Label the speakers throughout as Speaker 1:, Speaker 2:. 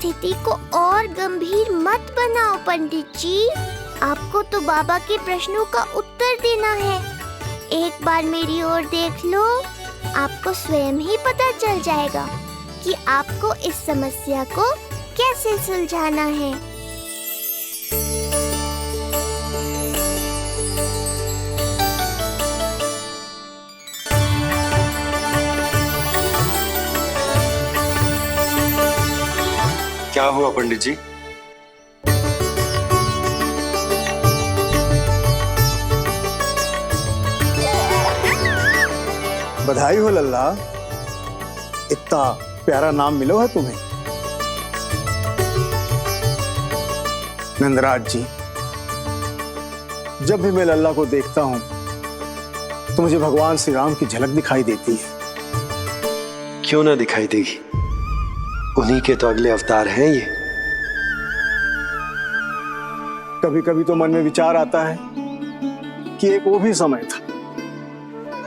Speaker 1: स्थिति को और गंभीर मत बनाओ पंडित जी। आपको तो बाबा के प्रश्नों का उत्तर देना है। एक बार मेरी ओर देख लो, आपको स्वयं ही पता चल जाएगा कि आपको इस समस्या को कैसे सुलझाना है।
Speaker 2: क्या हुआ पंडित जी?
Speaker 3: बधाई हो लल्ला, इतना प्यारा नाम मिलो है तुम्हें। नंदराज जी, जब भी मैं लल्ला को देखता हूं तो मुझे भगवान श्री राम की झलक दिखाई देती है।
Speaker 2: क्यों ना दिखाई देगी, उन्हीं के तो अगले अवतार हैं ये।
Speaker 3: कभी कभी तो मन में विचार आता है कि एक वो भी समय था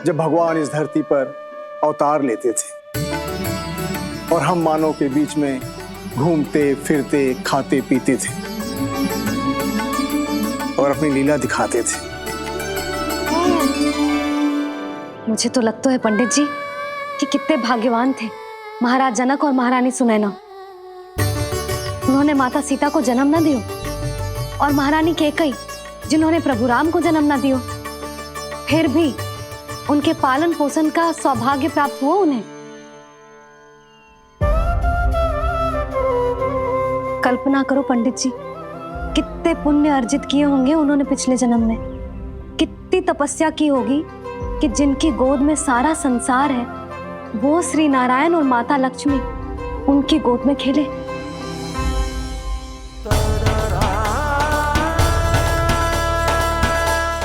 Speaker 3: जब भगवान इस धरती पर अवतार लेते थे और हम मानव के बीच में घूमते फिरते खाते पीते थे और अपनी लीला दिखाते थे।
Speaker 4: मुझे तो लगता है पंडित जी कि कितने भाग्यवान थे महाराज जनक और महारानी सुनैना। उन्होंने माता सीता को जन्म न दियो और महारानी कैकई जिन्होंने प्रभु राम को जन्म न दियो, फिर भी उनके पालन पोषण का सौभाग्य प्राप्त हुआ उन्हें। कल्पना करो पंडित जी, कितने पुण्य अर्जित किए होंगे उन्होंने पिछले जन्म में, कितनी तपस्या की होगी कि जिनकी गोद में सारा संसार है वो श्री नारायण और माता लक्ष्मी उनकी गोद में खेले।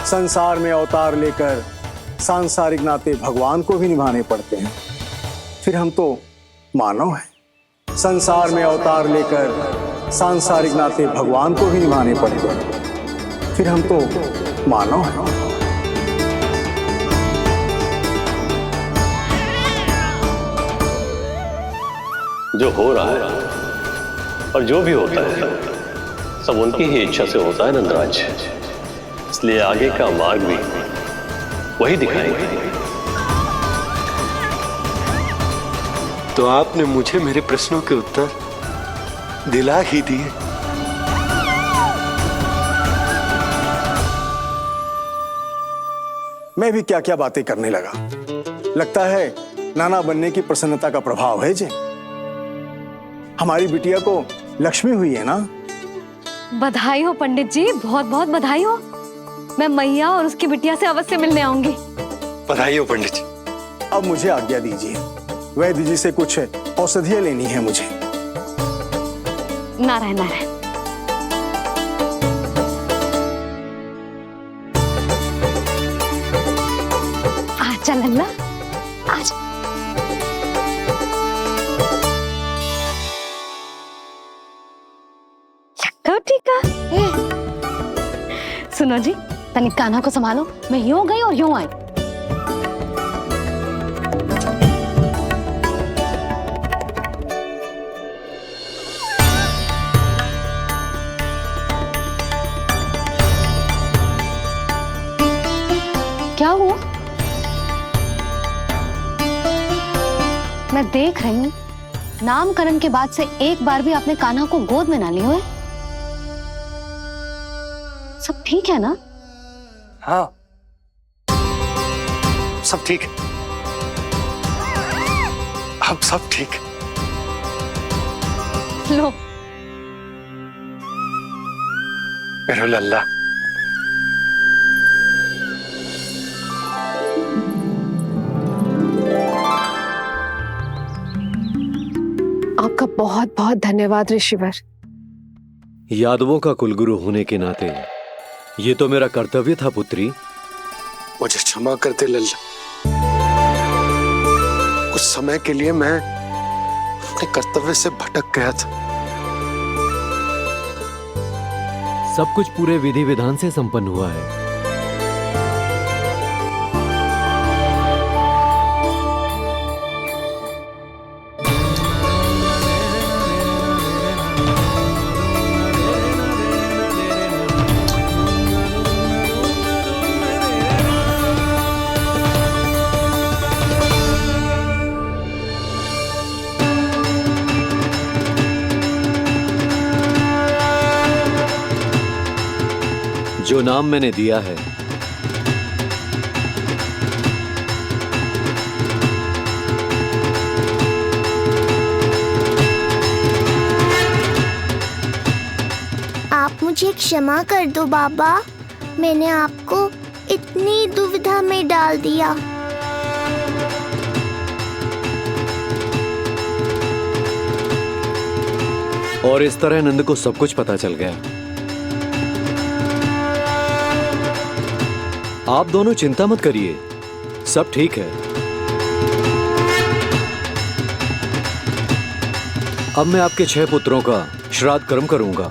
Speaker 3: संसार में अवतार लेकर सांसारिक नाते भगवान को भी निभाने पड़ते हैं, फिर हम तो मानव हैं। संसार में अवतार लेकर सांसारिक नाते भगवान को भी निभाने पड़ते हैं, फिर हम तो मानव हैं।
Speaker 5: जो हो रहा है और जो भी होता है सब उनकी ही इच्छा से होता है नंदराज, इसलिए आगे का मार्ग भी वही दिखाएंगे।
Speaker 2: तो आपने मुझे मेरे प्रश्नों के उत्तर दिला ही दिए।
Speaker 3: मैं भी क्या क्या बातें करने लगा। लगता है नाना बनने की प्रसन्नता का प्रभाव है जी। हमारी बिटिया को लक्ष्मी हुई है ना।
Speaker 4: बधाई हो पंडित जी, बहुत बहुत बधाई हो। मैं मैया और उसकी बिटिया से अवश्य मिलने आऊंगी।
Speaker 2: बधाई हो पंडित जी।
Speaker 3: अब मुझे आज्ञा दीजिए, वैद्य जी से कुछ औषधियां लेनी है मुझे।
Speaker 4: नारायण नारायण। आजा लल्ला, आजा। ठीक है। सुनो जी, तनिक कान्हा को संभालो, मैं यूं गई और यूं आई। क्या हुआ? मैं देख रही हूं नामकरण के बाद से एक बार भी आपने कान्हा को गोद में ना लिया है। सब ठीक है ना?
Speaker 2: हाँ, सब ठीक है। अब सब ठीक।
Speaker 4: लो
Speaker 2: मेरा लल्ला।
Speaker 6: आपका बहुत बहुत धन्यवाद ऋषिवर।
Speaker 7: यादवों का कुलगुरु होने के नाते ये तो मेरा कर्तव्य था पुत्री।
Speaker 2: मुझे क्षमा कर दे लल्ला, कुछ समय के लिए मैं अपने कर्तव्य से भटक गया था।
Speaker 7: सब कुछ पूरे विधि विधान से संपन्न हुआ है। जो नाम मैंने दिया है,
Speaker 1: आप मुझे क्षमा कर दो बाबा, मैंने आपको इतनी दुविधा में डाल दिया।
Speaker 7: और इस तरह नंद को सब कुछ पता चल गया। आप दोनों चिंता मत करिए, सब ठीक है। अब मैं आपके 6 पुत्रों का श्राद्ध कर्म करूंगा।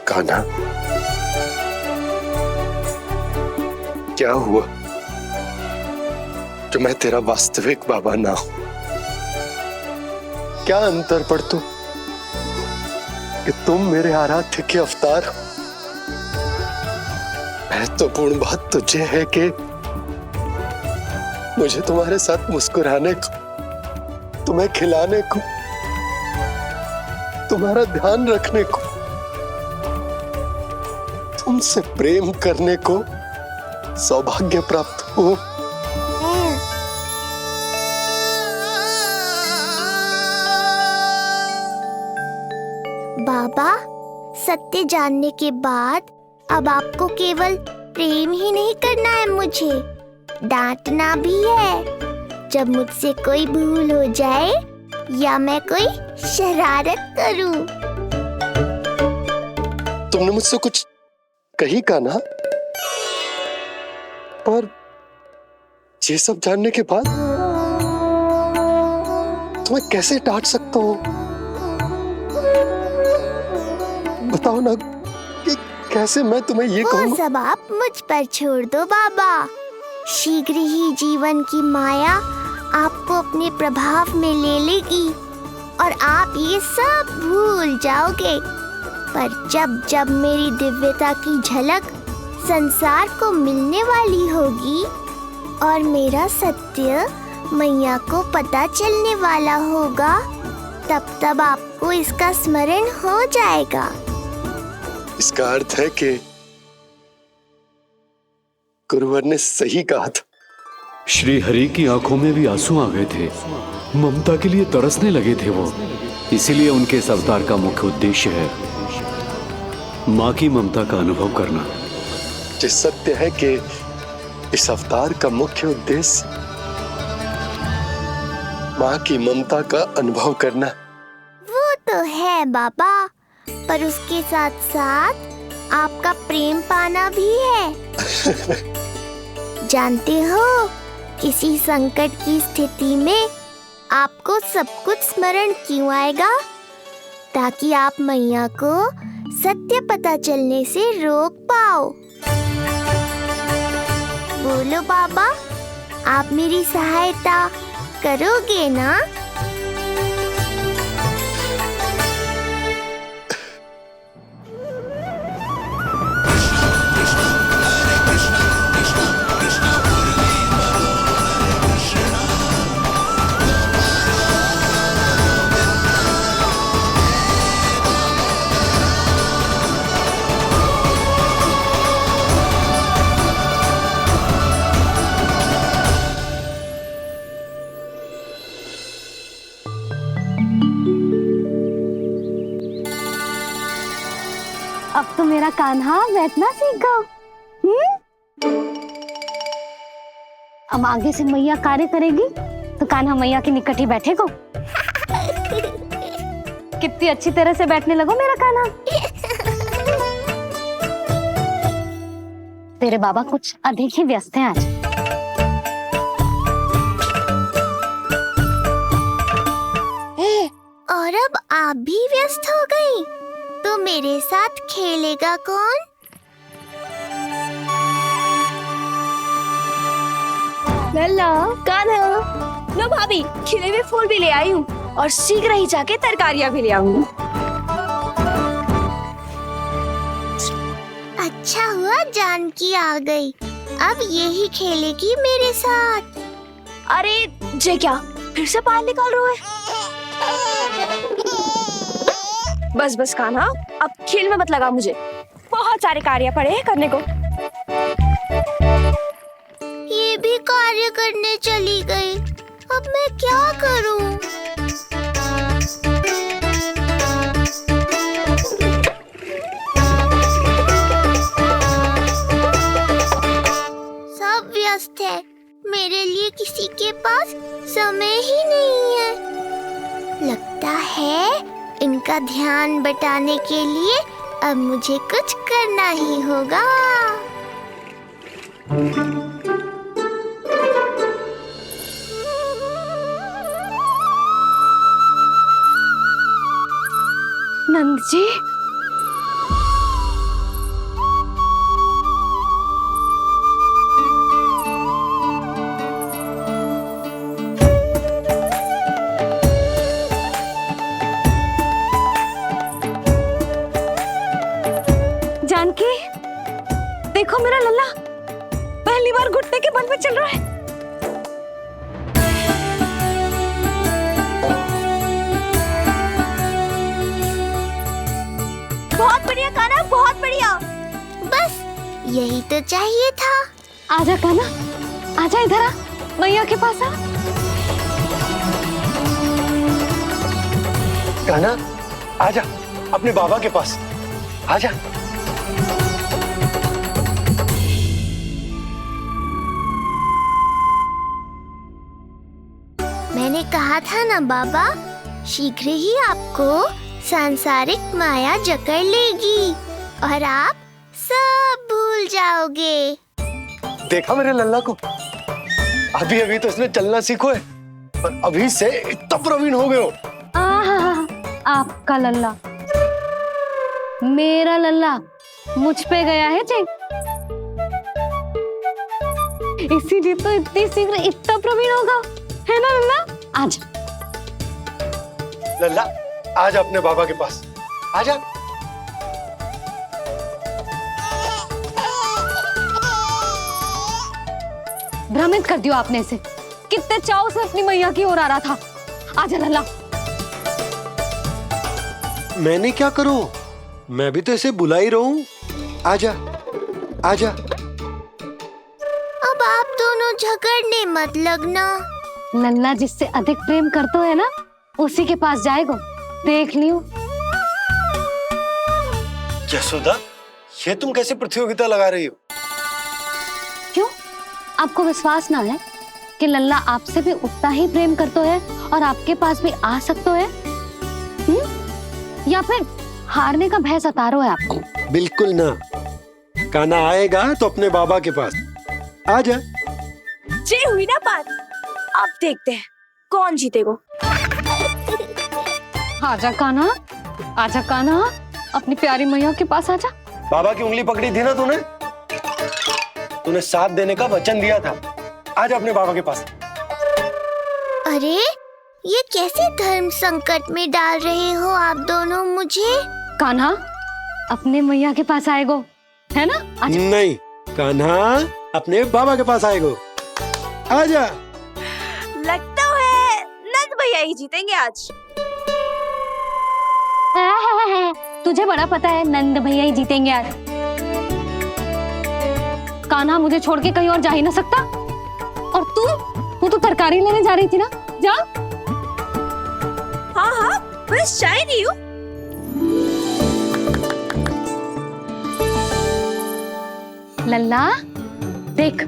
Speaker 8: कान्हा, क्या हुआ जो मैं तेरा वास्तविक बाबा ना हूं? क्या अंतर पड़ता कि तुम मेरे आराध्य के अवतार हो? महत्वपूर्ण बात तुझे है कि मुझे तुम्हारे साथ मुस्कुराने को, तुम्हें खिलाने को, तुम्हारा ध्यान रखने को, तुमसे प्रेम करने को सौभाग्य प्राप्त हो।
Speaker 1: बाबा, सत्य जानने के बाद अब आपको केवल प्रेम ही नहीं करना है, मुझे डांटना भी है जब मुझसे कोई भूल हो जाए या मैं कोई शरारत करूं।
Speaker 8: तुमने मुझसे कुछ कही कान्हा, पर ये सब जानने के बाद तुम्हें कैसे डांट सकता हूं? बताओ ना कि कैसे मैं तुम्हें ये कहूं?
Speaker 1: वो सब आप मुझ पर छोड़ दो बाबा। शीघ्र ही जीवन की माया आपको अपने प्रभाव में ले लेगी और आप ये सब भूल जाओगे। पर जब जब मेरी दिव्यता की झलक संसार को मिलने वाली होगी और मेरा सत्य मैया को पता चलने वाला होगा, तब तब आपको इसका स्मरण हो जाएगा।
Speaker 8: इसका अर्थ है कि गुरुवर ने सही कहा था।
Speaker 7: श्री हरि की आंखों में भी आंसू आ गए थे, ममता के लिए तरसने लगे थे वो। इसीलिए उनके इस अवतार का मुख्य उद्देश्य है माँ की ममता का अनुभव करना।
Speaker 8: जो सत्य है कि इस अवतार का मुख्य उद्देश्य माँ की ममता का अनुभव करना।
Speaker 1: वो तो है बाबा, पर उसके साथ साथ आपका प्रेम पाना भी है। जानते हो, किसी संकट की स्थिति में आपको सब कुछ स्मरण क्यों आएगा? ताकि आप मैया को सत्य पता चलने से रोक पाओ। बोलो बाबा, आप मेरी सहायता करोगे ना?
Speaker 4: अब तो मेरा कान्हा बैठना सीख गया। अब आगे से मैया कार्य करेगी तो कान्हा मैया के निकट ही बैठेगा। कितनी अच्छी तरह से बैठने लगो मेरा कान्हा। तेरे बाबा कुछ अधिक ही व्यस्त हैं आज।
Speaker 1: और अब आप भी व्यस्त हो गई, तो मेरे साथ खेलेगा कौन?
Speaker 9: लल्ला कान्हा, लो भाभी, खिले हुए फूल भी ले आई हूँ और शीघ्र ही जाके तरकारियाँ भी ले आऊंगी।
Speaker 1: अच्छा हुआ जानकी आ गई, अब यही खेलेगी मेरे साथ।
Speaker 9: अरे जे क्या, फिर से पाल निकाल रहे हो? बस बस कान्हा, अब खेल में मत लगा मुझे, बहुत सारे कार्य पड़े हैं करने को।
Speaker 1: ये भी कार्य करने चली गई, अब मैं क्या करूं? सब व्यस्त है, मेरे लिए किसी के पास समय ही नहीं है। लगता है इनका ध्यान बटाने के लिए अब मुझे कुछ करना ही होगा।
Speaker 4: नंद जी, जानकी, देखो मेरा लल्ला पहली बार घुटने के बल पे चल रहा है।
Speaker 9: बहुत बढ़िया कान्हा, बहुत बढ़िया।
Speaker 1: बस यही तो चाहिए था।
Speaker 4: आजा कान्हा, आजा इधर आ, मैया के पास आ।
Speaker 8: कान्हा, आजा अपने बाबा के पास, आजा।
Speaker 1: मैंने कहा था ना बाबा, शीघ्र ही आपको सांसारिक माया जकड़ लेगी और आप सब भूल जाओगे।
Speaker 8: देखा मेरे लल्ला को, अभी अभी तो इसने चलना सीखो है, पर अभी से इतना प्रवीण हो गए हो।
Speaker 4: आपका लल्ला, मेरा लल्ला मुझ पे गया है जी, इसीलिए तो इतनी शीघ्र इतना प्रवीण होगा, है ना लल्ला? आज
Speaker 8: लल्ला, आजा अपने बाबा के पास, आजा।
Speaker 4: भ्रमित कर दियो आपने इसे, कितने चाव से अपनी मैया की ओर आ रहा था। आजा लल्ला।
Speaker 2: मैंने क्या करूं? मैं भी तो इसे बुला ही रहा हूं। आजा, आजा।
Speaker 1: अब आप दोनों झगड़ने मत लगना।
Speaker 4: लल्ला जिससे अधिक प्रेम करते है ना, उसी के पास जाएगा, देख लियो।
Speaker 8: यशोदा, ये तुम कैसे प्रतियोगिता लगा रही हो?
Speaker 4: क्यों? आपको विश्वास ना है कि लल्ला आपसे भी उतना ही प्रेम करता है और आपके पास भी आ सकता है? या फिर हारने का भय सता रहा है आपको?
Speaker 2: बिल्कुल ना, कान्हा आएगा तो अपने बाबा के पास। आजा।
Speaker 9: जे हुई ना बात, अब देखते हैं कौन जीतेगा।
Speaker 4: आजा कान्हा, आजा कान्हा, अपनी प्यारी मैया के पास आजा।
Speaker 8: बाबा की उंगली पकड़ी थी ना तूने, तूने साथ देने का वचन दिया था। आजा अपने बाबा के पास।
Speaker 1: अरे ये कैसे धर्म संकट में डाल रहे हो आप दोनों मुझे?
Speaker 4: कान्हा अपने मैया के पास आएगो, है ना? आजा।
Speaker 2: नहीं, कान्हा अपने बाबा के पास आएगो। आजा।
Speaker 9: लगता है नंद भैया ही जीतेंगे आज।
Speaker 4: तुझे बड़ा पता है नंद भैया ही जीतेंगे आज। कान्हा मुझे छोड़ के कहीं और जा ही ना सकता। और तू तो तरकारी लेने जा रही थी ना, जा।
Speaker 9: हाँ हाँ, बस जा ही रही हूँ।
Speaker 4: लल्ला देख,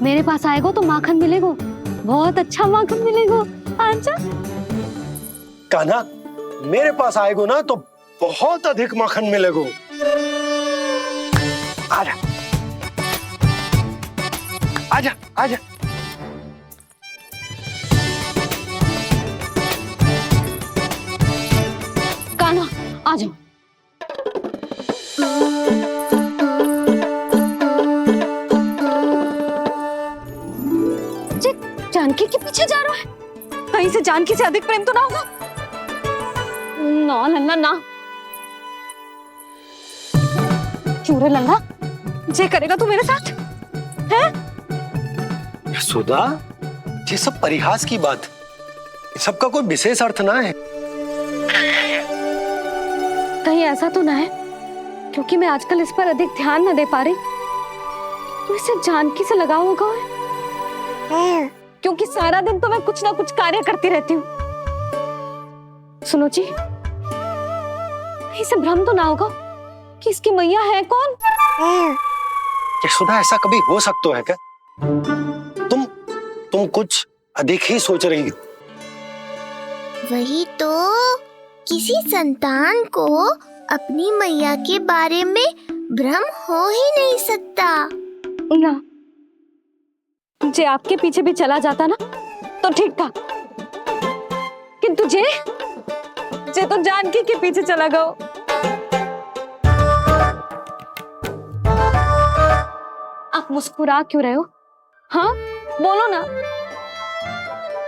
Speaker 4: मेरे पास आएगो तो माखन मिलेगो, बहुत अच्छा माखन मिलेगो। आजा।
Speaker 8: कान्हा, मेरे पास आएगो ना तो बहुत अधिक माखन मिलेगो। आजा, आजा, आजा।
Speaker 4: कान्हा आ जाओ। जानकी के पीछे जा रहा है? कहीं से जानकी से अधिक प्रेम तो ना होगा? ना लल्ला ना। क्यों रे लल्ला, ये करेगा तू मेरे साथ? है
Speaker 8: सुधा, ये सब परिहास की बात, सबका कोई विशेष अर्थ ना है।
Speaker 4: कहीं ऐसा तो ना है क्योंकि मैं आजकल इस पर अधिक ध्यान न दे पा रही तो इसे जानकी से लगाव होगा? क्योंकि सारा दिन तो मैं कुछ ना कुछ कार्य करती रहती हूँ। सुनो जी, इसे भ्रम तो ना होगा कि इसकी मैया है कौन?
Speaker 8: सुधा, ऐसा कभी हो सकता है क्या? तुम कुछ अधिक ही सोच रही हो।
Speaker 1: वही तो, किसी संतान को अपनी मैया के बारे में भ्रम हो ही नहीं सकता।
Speaker 4: ना, जे आपके पीछे भी चला जाता ना तो ठीक था, किंतु जे तो जानकी के पीछे चला गया। आप मुस्कुरा क्यों रहे हो? हाँ बोलो ना,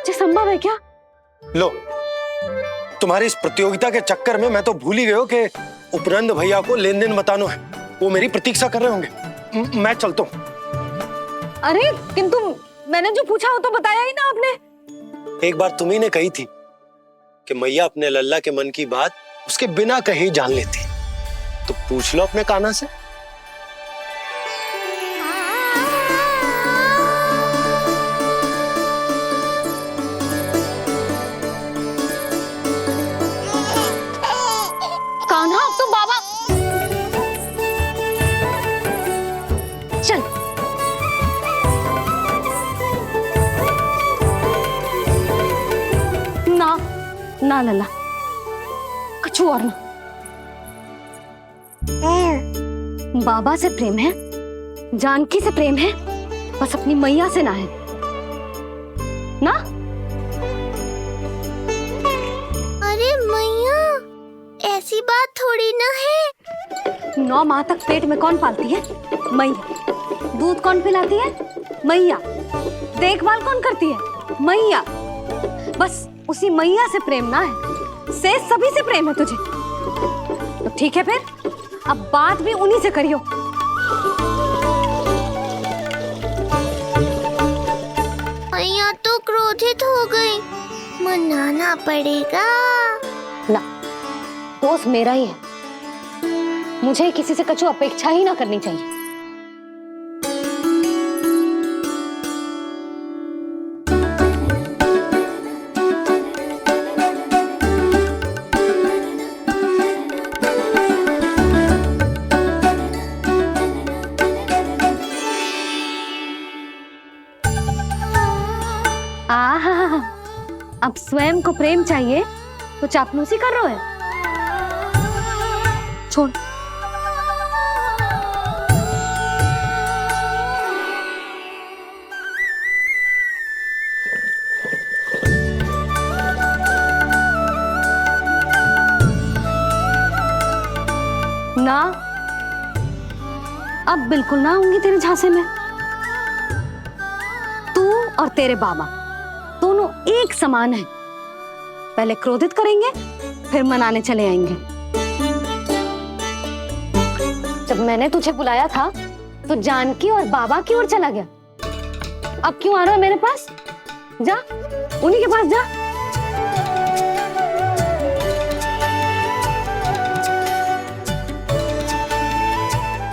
Speaker 4: ये संभव है क्या?
Speaker 8: लो, तुम्हारी इस प्रतियोगिता के चक्कर में मैं तो भूल ही गया कि उपनंद भैया को लेन देन बताना है। वो मेरी प्रतीक्षा कर रहे होंगे। मैं चलता हूँ।
Speaker 4: अरे किंतु मैंने जो पूछा वो तो बताया ही ना आपने।
Speaker 8: एक बार तुम्ही ने कही थी कि मैया अपने लल्ला के मन की बात उसके बिना कहीं जान लेती, तो पूछ लो अपने कान्हा से।
Speaker 4: कान्हा, अब तो बाबा चल। ना लल्ला, कछु और ना। बाबा से प्रेम है, जानकी से प्रेम है, बस अपनी मैया से ना है ना।
Speaker 1: अरे मैया, ऐसी बात थोड़ी ना है।
Speaker 4: 9 माह तक पेट में कौन पालती है? मैया। दूध कौन पिलाती है? मैया। देखभाल कौन करती है? मैया। बस उसी मैया से प्रेम ना है, से सभी से प्रेम है तुझे। तो ठीक है फिर, अब बात भी उन्हीं से करियो।
Speaker 1: मैया तो क्रोधित हो गई, मनाना पड़ेगा।
Speaker 4: ना, दोस्त मेरा ही है, मुझे किसी से कछु अपेक्षा ही ना करनी चाहिए। आहा, अब स्वयं को प्रेम चाहिए तो चापलूसी कर रहे हो? छोड़। ना, अब बिल्कुल ना आऊंगी तेरे झांसे में। तू और तेरे बाबा दोनों एक समान हैं। पहले क्रोधित करेंगे, फिर मनाने चले आएंगे। जब मैंने तुझे बुलाया था तो जानकी और बाबा की ओर चला गया। अब क्यों आ रहा है मेरे पास? जा, उन्हीं के पास जा।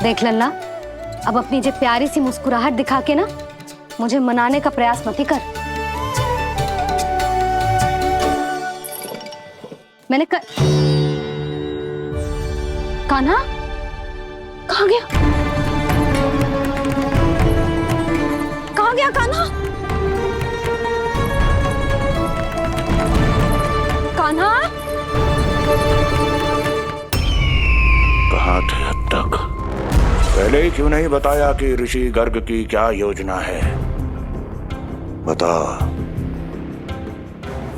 Speaker 4: देख लल्ला, अब अपनी जो प्यारी सी मुस्कुराहट दिखा के ना मुझे मनाने का प्रयास मत ही कर। मैंने कान्हा कहाँ गया? कहाँ गया कान्हा? कान्हा
Speaker 10: कहाँ थे अब तक? पहले ही क्यों नहीं बताया कि ऋषि गर्ग की क्या योजना है? बता,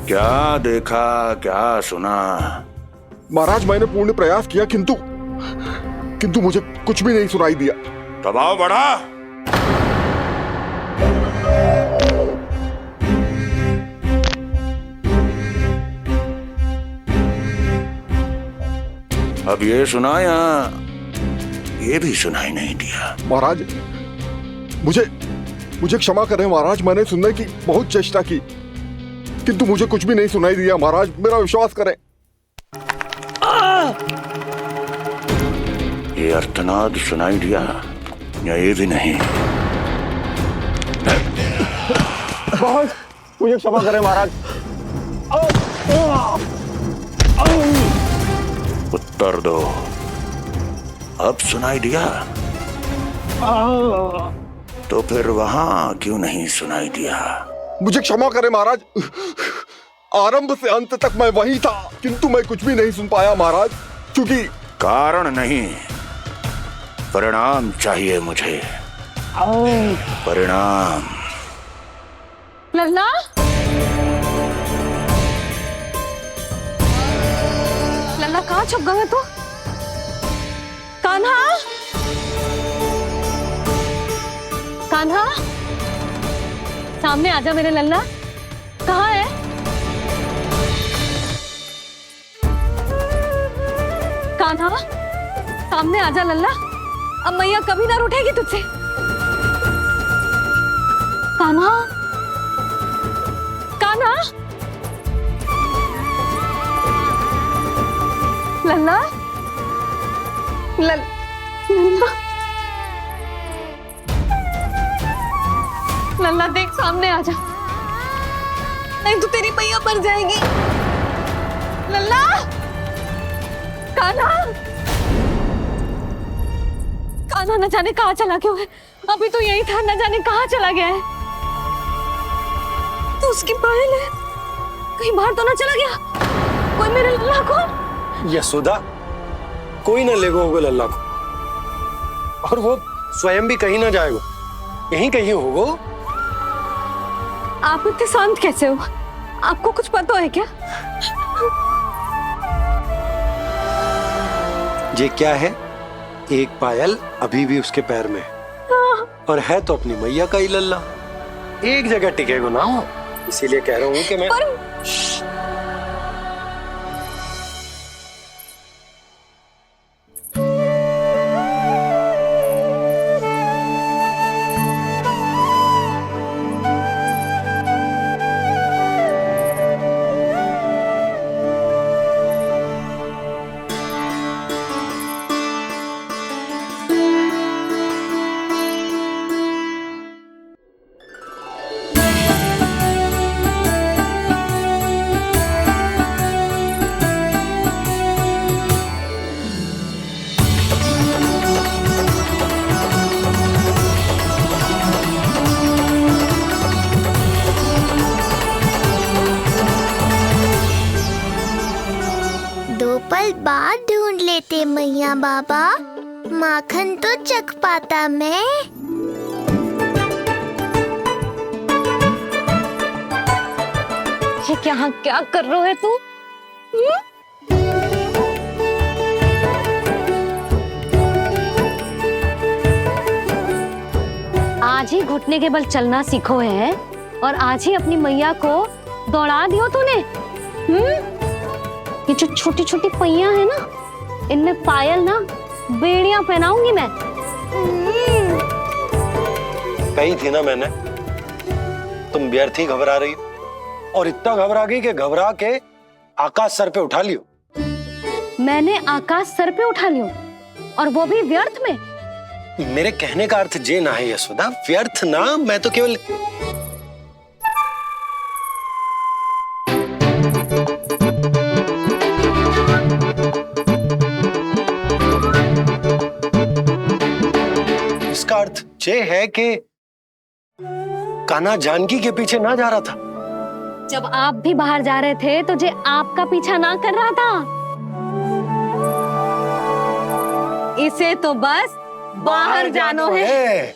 Speaker 10: क्या देखा, क्या सुना?
Speaker 11: महाराज, मैंने पूर्ण प्रयास किया किंतु मुझे कुछ भी नहीं सुनाई दिया।
Speaker 10: दबाव बढ़ा। अब ये सुना या ये भी सुनाई नहीं दिया?
Speaker 11: महाराज, मुझे क्षमा करें महाराज, मैंने सुनने की बहुत चेष्टा की किंतु मुझे कुछ भी नहीं सुनाई दिया। महाराज मेरा विश्वास करें।
Speaker 10: ये अर्थनाद सुनाई दिया या ये भी नहीं?
Speaker 3: बहुत मुझे क्षमा करें महाराज।
Speaker 10: उत्तर दो, अब सुनाई दिया? तो फिर वहां क्यों नहीं सुनाई दिया?
Speaker 11: मुझे क्षमा करें महाराज, आरंभ से अंत तक मैं वही था किंतु मैं कुछ भी नहीं सुन पाया महाराज, क्योंकि
Speaker 10: कारण नहीं, परिणाम चाहिए मुझे। परिणाम।
Speaker 6: लल्ला, लल्ला कहाँ छुप गए तू? कान्हा, कान्हा, सामने आजा मेरे लल्ला। कहाँ है? कान्हा, सामने आजा लल्ला। अब मैया कभी ना रूठेगी तुझसे। कान्हा, कान्हा, लल्ला, लल्ला, लल्ला देख सामने आ जा, नहीं तो तेरी मैया मर जाएगी। लल्ला, कान्हा, कान्हा न जाने कहाँ चला गया है। अभी तो यही था, न जाने कहाँ चला गया है। तो उसकी पायल है, कहीं बाहर तो ना चला गया। कोई मेरे लल्ला को।
Speaker 8: यशोदा, कोई ना लेगा होगा लल्ला को, और वो स्वयं भी कहीं ना जाएगा, यहीं कहीं होगा।
Speaker 6: आप इतने शांत कैसे हो? आपको कुछ पता है क्या?
Speaker 8: ये क्या है? एक पायल अभी भी उसके पैर में है, और है तो अपनी मैया का ही लल्ला। एक जगह टिकेगा ना, इसीलिए कह रहा हूँ कि मैं
Speaker 1: पल बाद ढूंढ लेते मैया बाबा, माखन तो चख पाता मैं।
Speaker 4: ये क्या कर रहे है तू? आज ही घुटने के बल चलना सीखो है और आज ही अपनी मैया को दौड़ा दियो तूने। ये जो छोटी छोटी पहिया है ना, इनमें पायल ना बेड़ियां पहनाऊंगी मैं।
Speaker 8: कही थी ना मैंने, तुम व्यर्थ ही घबरा रही हो, और इतना घबरा गई कि घबरा के आकाश सर पे उठा लियो।
Speaker 4: मैंने आकाश सर पे उठा लियो, और वो भी व्यर्थ में?
Speaker 8: मेरे कहने का अर्थ जे ना है यशोदा, व्यर्थ ना, मैं तो केवल इसका अर्थ ये है कि कान्हा जानकी के पीछे ना जा रहा था।
Speaker 4: जब आप भी बाहर जा रहे थे तो जे आपका पीछा ना कर रहा था। इसे तो बस बाहर जानो है।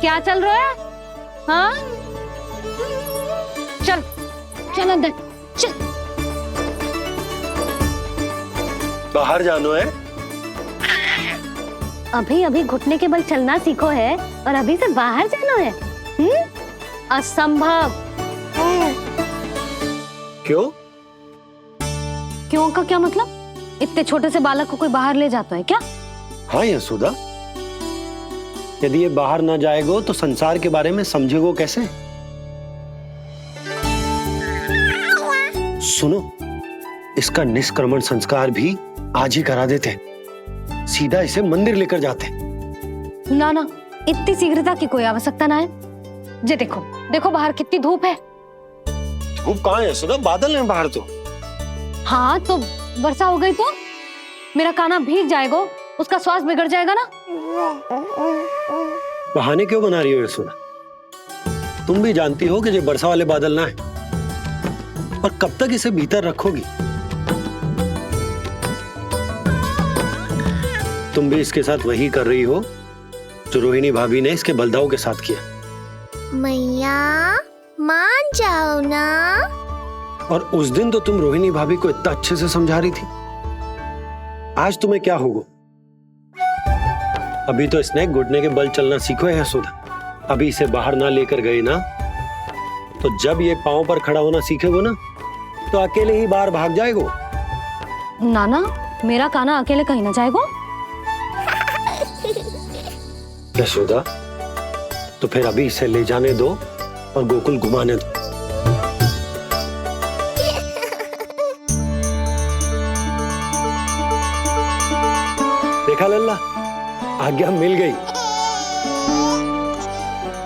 Speaker 4: क्या चल रहा है? हाँ, चल चल अंदर चल।
Speaker 8: बाहर जानो है?
Speaker 4: अभी अभी घुटने के बल चलना सीखो है और अभी से बाहर जाना है? असंभव।
Speaker 8: क्यों?
Speaker 4: क्यों का क्या मतलब? इतने छोटे से बालक को कोई बाहर ले जाता है क्या?
Speaker 8: हाँ यशोदा, यदि ये बाहर ना जाएगो तो संसार के बारे में समझेगो कैसे? सुनो, इसका निष्क्रमण संस्कार भी आज ही करा देते, सीधा इसे मंदिर लेकर जाते।
Speaker 4: ना ना, इतनी शीघ्रता की कोई आवश्यकता ना है। जे देखो देखो बाहर कितनी धूप है।
Speaker 8: धूप कहाँ है यशोदा? बादल हैं बाहर तो।
Speaker 4: हाँ तो वर्षा हो गई तो मेरा कान्हा भीग जाएगा, उसका स्वास्थ्य बिगड़ जाएगा ना।
Speaker 8: बहाने क्यों बना रही हो यशोदा? तुम भी जानती हो कि ये वर्षा वाले बादल ना है, और कब तक इसे भीतर रखोगी? तुम भी इसके साथ वही कर रही हो जो रोहिणी भाभी ने इसके बलदाऊ के साथ किया।
Speaker 1: मैया मान जाओ ना।
Speaker 8: और उस दिन तो तुम रोहिणी भाभी को इतना अच्छे से समझा रही थी, आज तुम्हें क्या होगा? अभी तो इसने घुटने के बल चलना सीखो है यशोदा। अभी इसे बाहर ना लेकर गए ना, तो जब ये पांव पर खड़ा होना सीखेगो ना, तो अकेले ही बाहर भाग जाएगो।
Speaker 4: नाना, मेरा कान्हा अकेले कहीं ना जाएगा।
Speaker 8: यशोदा, तो फिर अभी इसे ले जाने दो और गोकुल घुमाने दो। देखा लल्ला, आज्ञा मिल गई।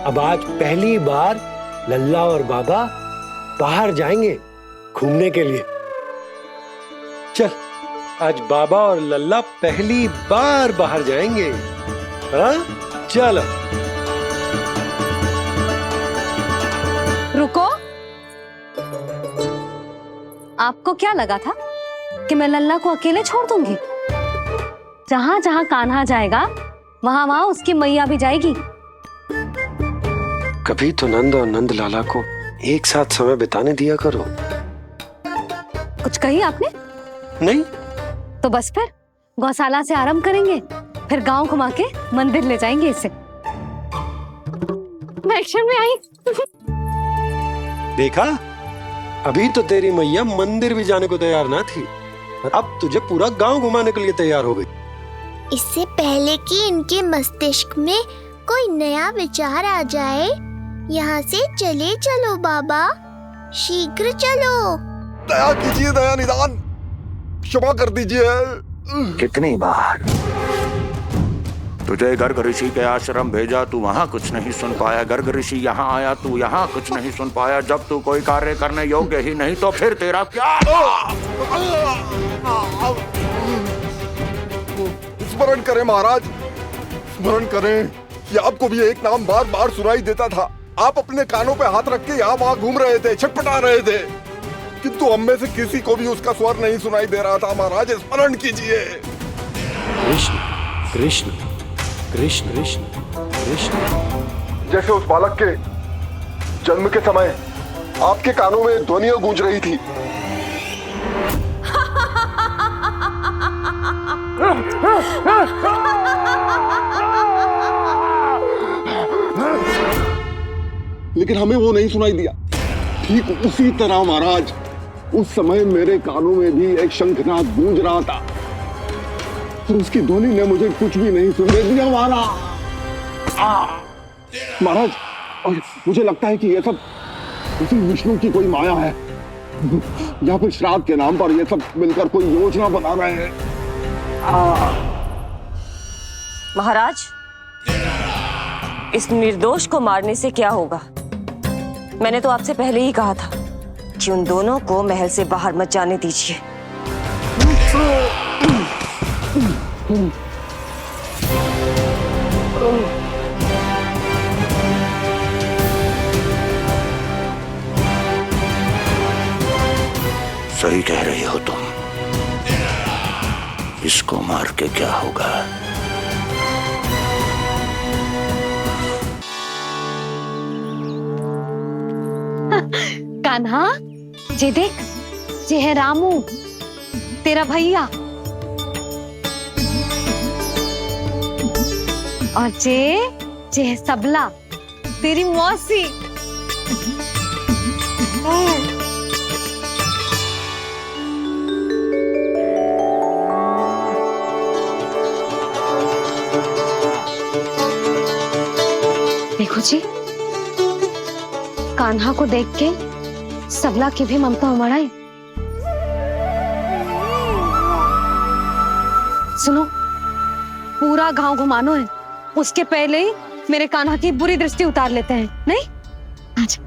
Speaker 8: अब आज पहली बार लल्ला और बाबा बाहर जाएंगे घूमने के लिए। चल, आज बाबा और लल्ला पहली बार बाहर जाएंगे। हाँ, चलो।
Speaker 4: रुको, आपको क्या लगा था कि मैं लल्ला को अकेले छोड़ दूंगी? जहां जहां कान्हा जाएगा वहां वहां उसकी मैया भी जाएगी।
Speaker 2: कभी तो नंद और नंद लाला को एक साथ समय बिताने दिया करो।
Speaker 4: कुछ कही आपने?
Speaker 2: नहीं।
Speaker 4: तो बस फिर गौशाला से आरंभ करेंगे, फिर गांव घुमा के मंदिर ले जाएंगे इसे। मैं एक्शन में आई।
Speaker 2: देखा, अभी तो तेरी मैया मंदिर भी जाने को तैयार ना थी, और अब तुझे पूरा गांव घुमाने के लिए तैयार हो गई।
Speaker 1: इससे पहले कि इनके मस्तिष्क में कोई नया विचार आ जाए, यहाँ से चले चलो बाबा, शीघ्र चलो।
Speaker 11: दया कीजिए, दया निदान, क्षमा कर दीजिए।
Speaker 10: कितनी बार तुझे गर्ग ऋषि के आश्रम भेजा, तू वहां कुछ नहीं सुन पाया। गर्ग ऋषि यहाँ आया, तू यहाँ कुछ नहीं सुन पाया। जब तू कोई कार्य करने योग्य ही नहीं, तो फिर तेरा क्या?
Speaker 11: स्मरण करें महाराज, स्मरण करें कि आपको भी एक नाम बार बार सुनाई देता था। आप अपने कानों पे हाथ रख के यहाँ वहाँ घूम रहे थे, छटपटा रहे थे, किंतु हम में से किसी को भी उसका स्वर नहीं सुनाई दे रहा था। महाराज, स्मरण कीजिए।
Speaker 7: कृष्ण कृष्ण कृष्ण कृष्ण कृष्ण।
Speaker 11: जैसे उस बालक के जन्म के समय आपके कानों में ध्वनियां गूंज रही थी। लेकिन हमें वो नहीं सुनाई दिया। ठीक उसी तरह महाराज, उस समय मेरे कानों में भी एक शंखनाद गूंज रहा था, और उसकी ध्वनि ने मुझे कुछ भी नहीं सुनने दिया। महाराज, और मुझे लगता है कि ये सब उसी विष्णु की कोई माया है, या फिर श्राद्ध के नाम पर ये सब मिलकर कोई योजना बना रहे हैं।
Speaker 12: महाराज, इस निर्दोष को मारने से क्या होगा? मैंने तो आपसे पहले ही कहा था कि उन दोनों को महल से बाहर मत जाने दीजिए।
Speaker 10: सही कह रही हो तुम। इसको मार के क्या होगा?
Speaker 4: कान्हा, जे देख, जे है रामू, तेरा भैया, और जे है सबला, तेरी मौसी। बाबूजी, कान्हा को देख के सबला की भी ममता उमड़ आई। सुनो, पूरा गांव घुमानो है, उसके पहले ही मेरे कान्हा की बुरी दृष्टि उतार लेते हैं, नहीं? अच्छा।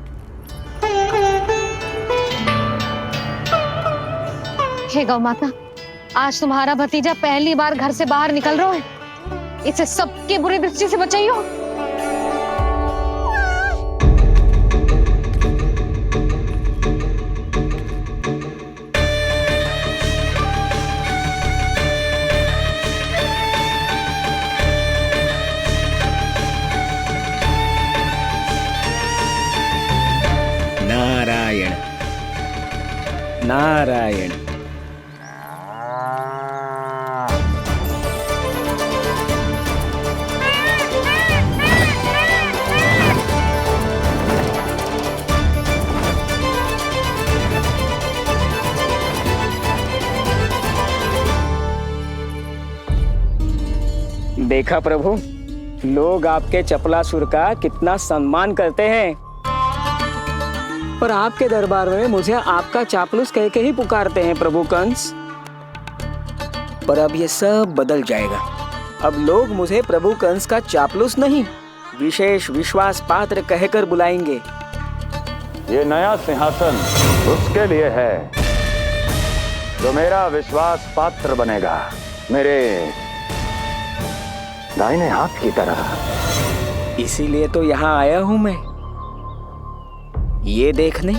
Speaker 4: हे गौ माता, आज तुम्हारा भतीजा पहली बार घर से बाहर निकल रहा है, इसे सबकी बुरी दृष्टि से बचाइयो।
Speaker 13: नारायण नारायण। देखा प्रभु, लोग आपके चपलासुर का कितना सम्मान करते हैं, पर आपके दरबार में मुझे आपका चापलूस कह के ही पुकारते हैं प्रभु कंस। पर अब ये सब बदल जाएगा। अब लोग मुझे प्रभु कंस का चापलूस नहीं, विशेष विश्वास पात्र कहकर बुलाएंगे।
Speaker 10: ये नया सिंहासन उसके लिए है जो मेरा विश्वास पात्र बनेगा, मेरे दाहिने हाथ की तरह।
Speaker 13: इसीलिए तो यहाँ आया हूं मैं, ये देखने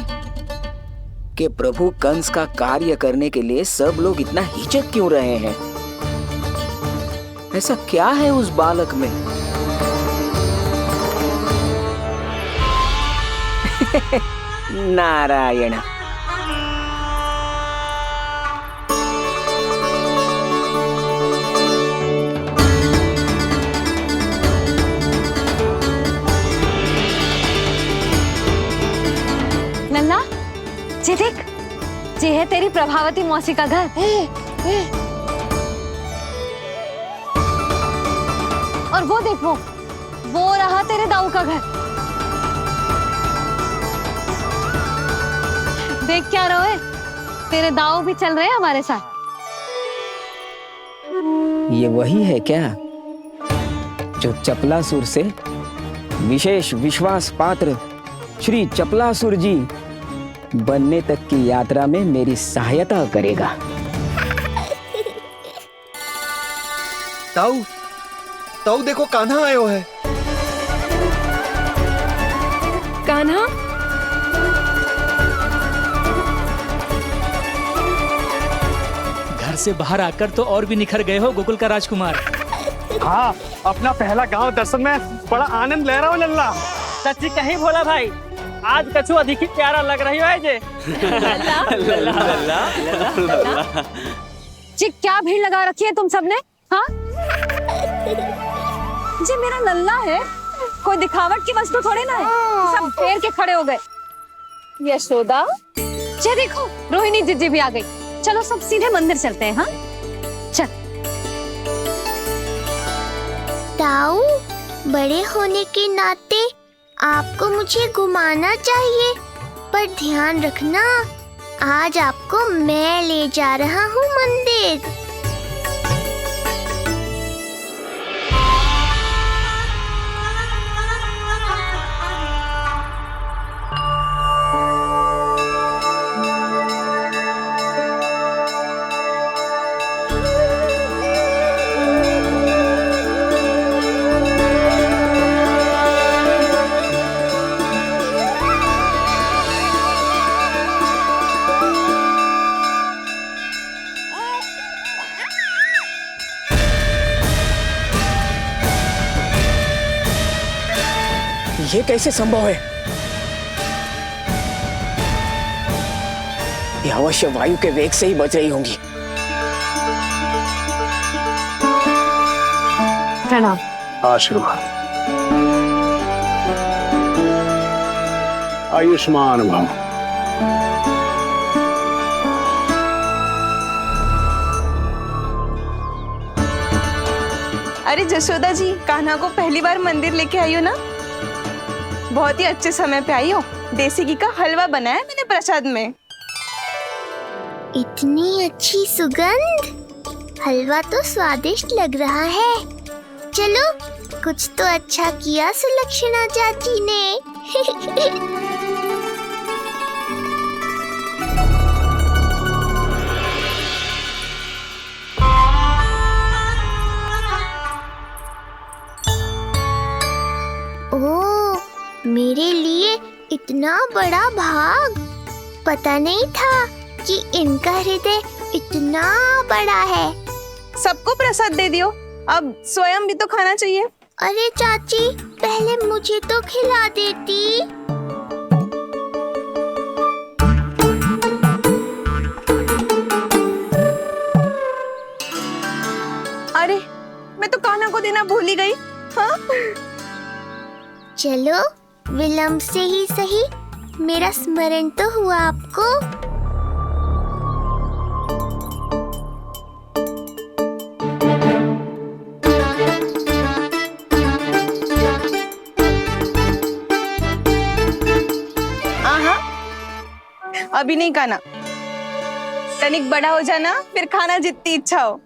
Speaker 13: कि प्रभु कंस का कार्य करने के लिए सब लोग इतना हिचक क्यों रहे हैं। ऐसा क्या है उस बालक में? नारायण।
Speaker 4: नन्ना, जी देख, ये है तेरी प्रभावती मौसी का घर। और वो देख, वो रहा तेरे दाऊ का घर। देख क्या रोए, तेरे दाऊ भी चल रहे हैं हमारे साथ।
Speaker 13: ये वही है क्या जो चपलासुर से विशेष विश्वास पात्र श्री चपलासुर जी बनने तक की यात्रा में मेरी सहायता करेगा?
Speaker 3: ताऊ, ताऊ देखो, कान्हा आयो है।
Speaker 6: कान्हा,
Speaker 14: घर से बाहर आकर तो और भी निखर गए हो गोकुल का राजकुमार।
Speaker 15: हाँ, अपना पहला गांव दर्शन में बड़ा आनंद ले रहा हूँ लल्ला।
Speaker 16: सच्ची कहीं भोला भाई, आज कछु अधिक ही प्यारा लग रही है जे।
Speaker 4: जी क्या भीड़ लगा रखी है तुम सबने? हाँ जी, मेरा लल्ला है, कोई दिखावट की वस्तु थोड़ी ना है। सब फेर के खड़े हो गए। यशोदा, जी देखो, रोहिणी जीजी भी आ गई। चलो सब सीधे मंदिर चलते हैं। हाँ चल।
Speaker 1: ताऊ, बड़े होने के नाते आपको मुझे घुमाना चाहिए, पर ध्यान रखना, आज आपको मैं ले जा रहा हूँ मंदिर।
Speaker 13: ये कैसे संभव है? ये अवश्य वायु के वेग से ही बच रही होंगी।
Speaker 4: प्रणाम।
Speaker 3: आशीर्वाद। आयुष्मान भव।
Speaker 6: अरे जशोदा जी, कान्हा को पहली बार मंदिर लेके आई हो ना? बहुत ही अच्छे समय पे आई हो। देसी घी का हलवा बनाया मैंने प्रसाद में।
Speaker 1: इतनी अच्छी सुगंध, हलवा तो स्वादिष्ट लग रहा है। चलो, कुछ तो अच्छा किया सुलक्षणा चाची ने। ओह, मेरे लिए इतना बड़ा भाग। पता नहीं था कि इनका हृदय इतना बड़ा है।
Speaker 6: सबको प्रसाद दे दियो, अब स्वयं भी तो खाना चाहिए।
Speaker 1: अरे चाची, पहले मुझे तो खिला देती।
Speaker 6: अरे, मैं तो कान्हा को देना भूल ही गई। हाँ?
Speaker 1: चलो, विलंब से ही सही, मेरा स्मरण तो हुआ आपको।
Speaker 6: अभी नहीं खाना, तनिक बड़ा हो जाना, फिर खाना जितनी इच्छा हो।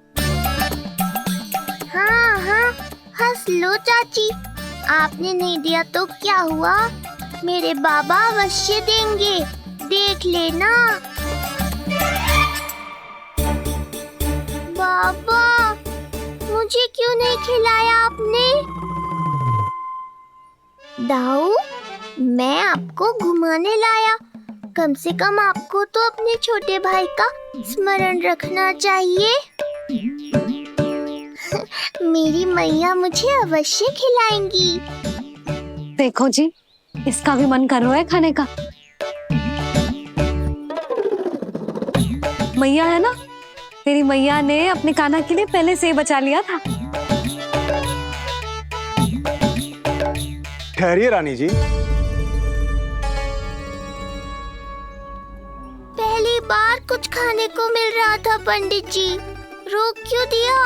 Speaker 1: हाँ हाँ, हंस लो चाची, आपने नहीं दिया तो क्या हुआ, मेरे बाबा अवश्य देंगे, देख लेना। बाबा, मुझे क्यों नहीं खिलाया आपने? दाऊ, मैं आपको घुमाने लाया, कम से कम आपको तो अपने छोटे भाई का स्मरण रखना चाहिए। मेरी मैया मुझे अवश्य खिलाएंगी।
Speaker 4: देखो जी, इसका भी मन कर रहा है खाने का। मैया है ना, तेरी मैया ने अपने कान्हा के लिए पहले से ही बचा लिया था।
Speaker 3: ठहरिए रानी जी,
Speaker 1: पहली बार कुछ खाने को मिल रहा था पंडित जी, रोक क्यों दिया?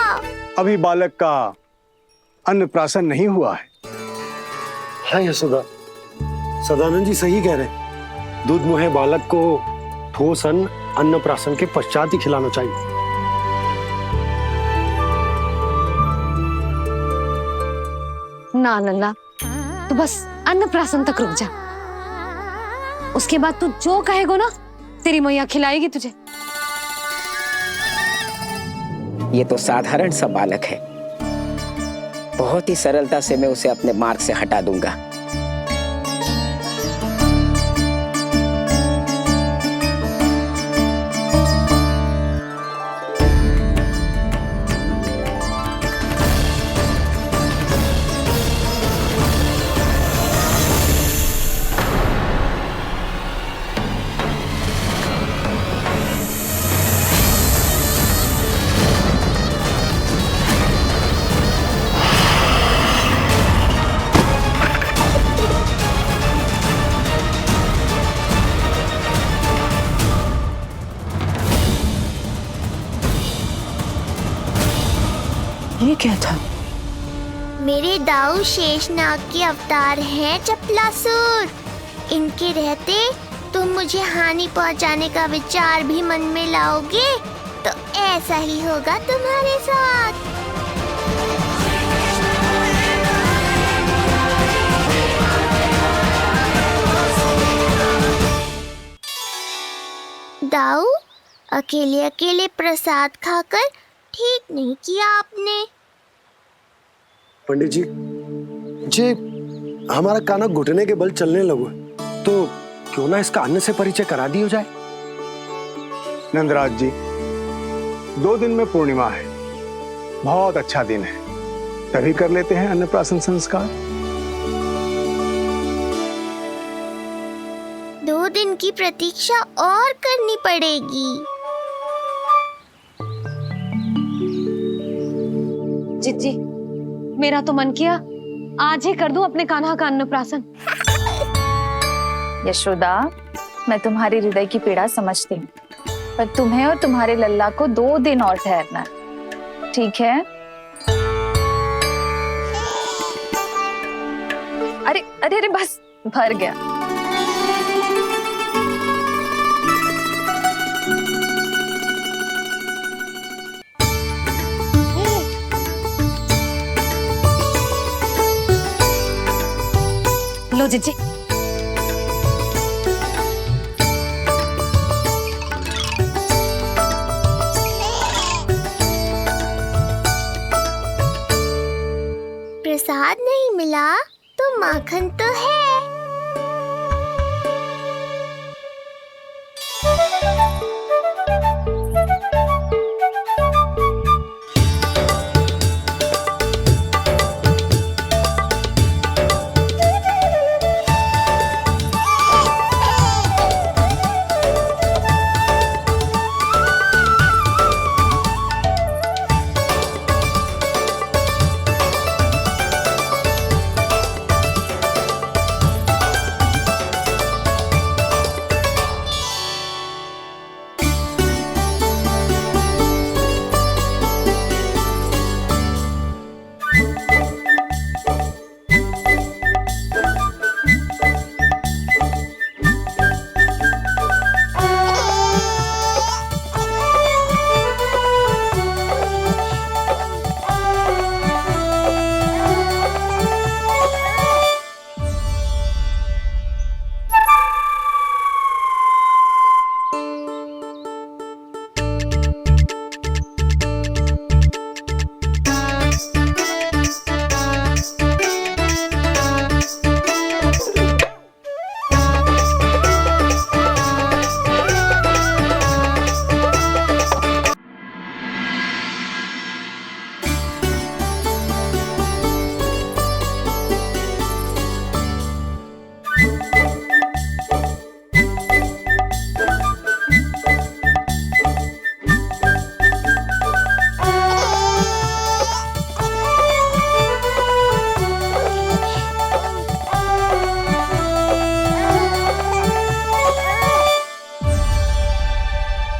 Speaker 3: अभी बालक का अन्नप्राशन नहीं हुआ है।
Speaker 2: हाँ यशोदा, सदानंद जी सही कह रहे। दूध मुहे बालक को ठोस अन्नप्राशन के पश्चात ही खिलाना चाहिए।
Speaker 4: ना लल्ला, तो बस अन्नप्राशन तक रुक जा, उसके बाद तू जो कहेगो ना, तेरी मैया खिलाएगी तुझे।
Speaker 13: ये तो साधारण सा बालक है, बहुत ही सरलता से मैं उसे अपने मार्ग से हटा दूंगा।
Speaker 12: ये क्या था?
Speaker 1: मेरे दाऊ शेषनाग के अवतार हैं चपलासुर। इनके रहते तुम मुझे हानि पहुंचाने का विचार भी मन में लाओगे तो ऐसा ही होगा तुम्हारे साथ। दाऊ, अकेले अकेले प्रसाद खाकर ठीक नहीं किया आपने।
Speaker 2: पंडित जी, जे हमारा कान्हा घुटने के बल चलने लगो तो क्यों ना इसका अन्न से परिचय करा दिया जाए।
Speaker 3: नंदराज जी, 2 दिन में पूर्णिमा है, बहुत अच्छा दिन है, तभी कर लेते हैं अन्नप्राशन संस्कार।
Speaker 1: 2 दिन की प्रतीक्षा और करनी पड़ेगी।
Speaker 4: जिज्जी, मेरा तो मन किया आज ही कर दूं अपने कान्हा का अन्नप्राशन।
Speaker 17: यशोदा, मैं तुम्हारी हृदय की पीड़ा समझती हूँ, पर तुम्हें और तुम्हारे लल्ला को 2 दिन और ठहरना है, ठीक है?
Speaker 6: अरे अरे अरे, बस
Speaker 17: भर गया।
Speaker 4: लो जीजी।
Speaker 1: प्रसाद नहीं मिला तो माखन तो है।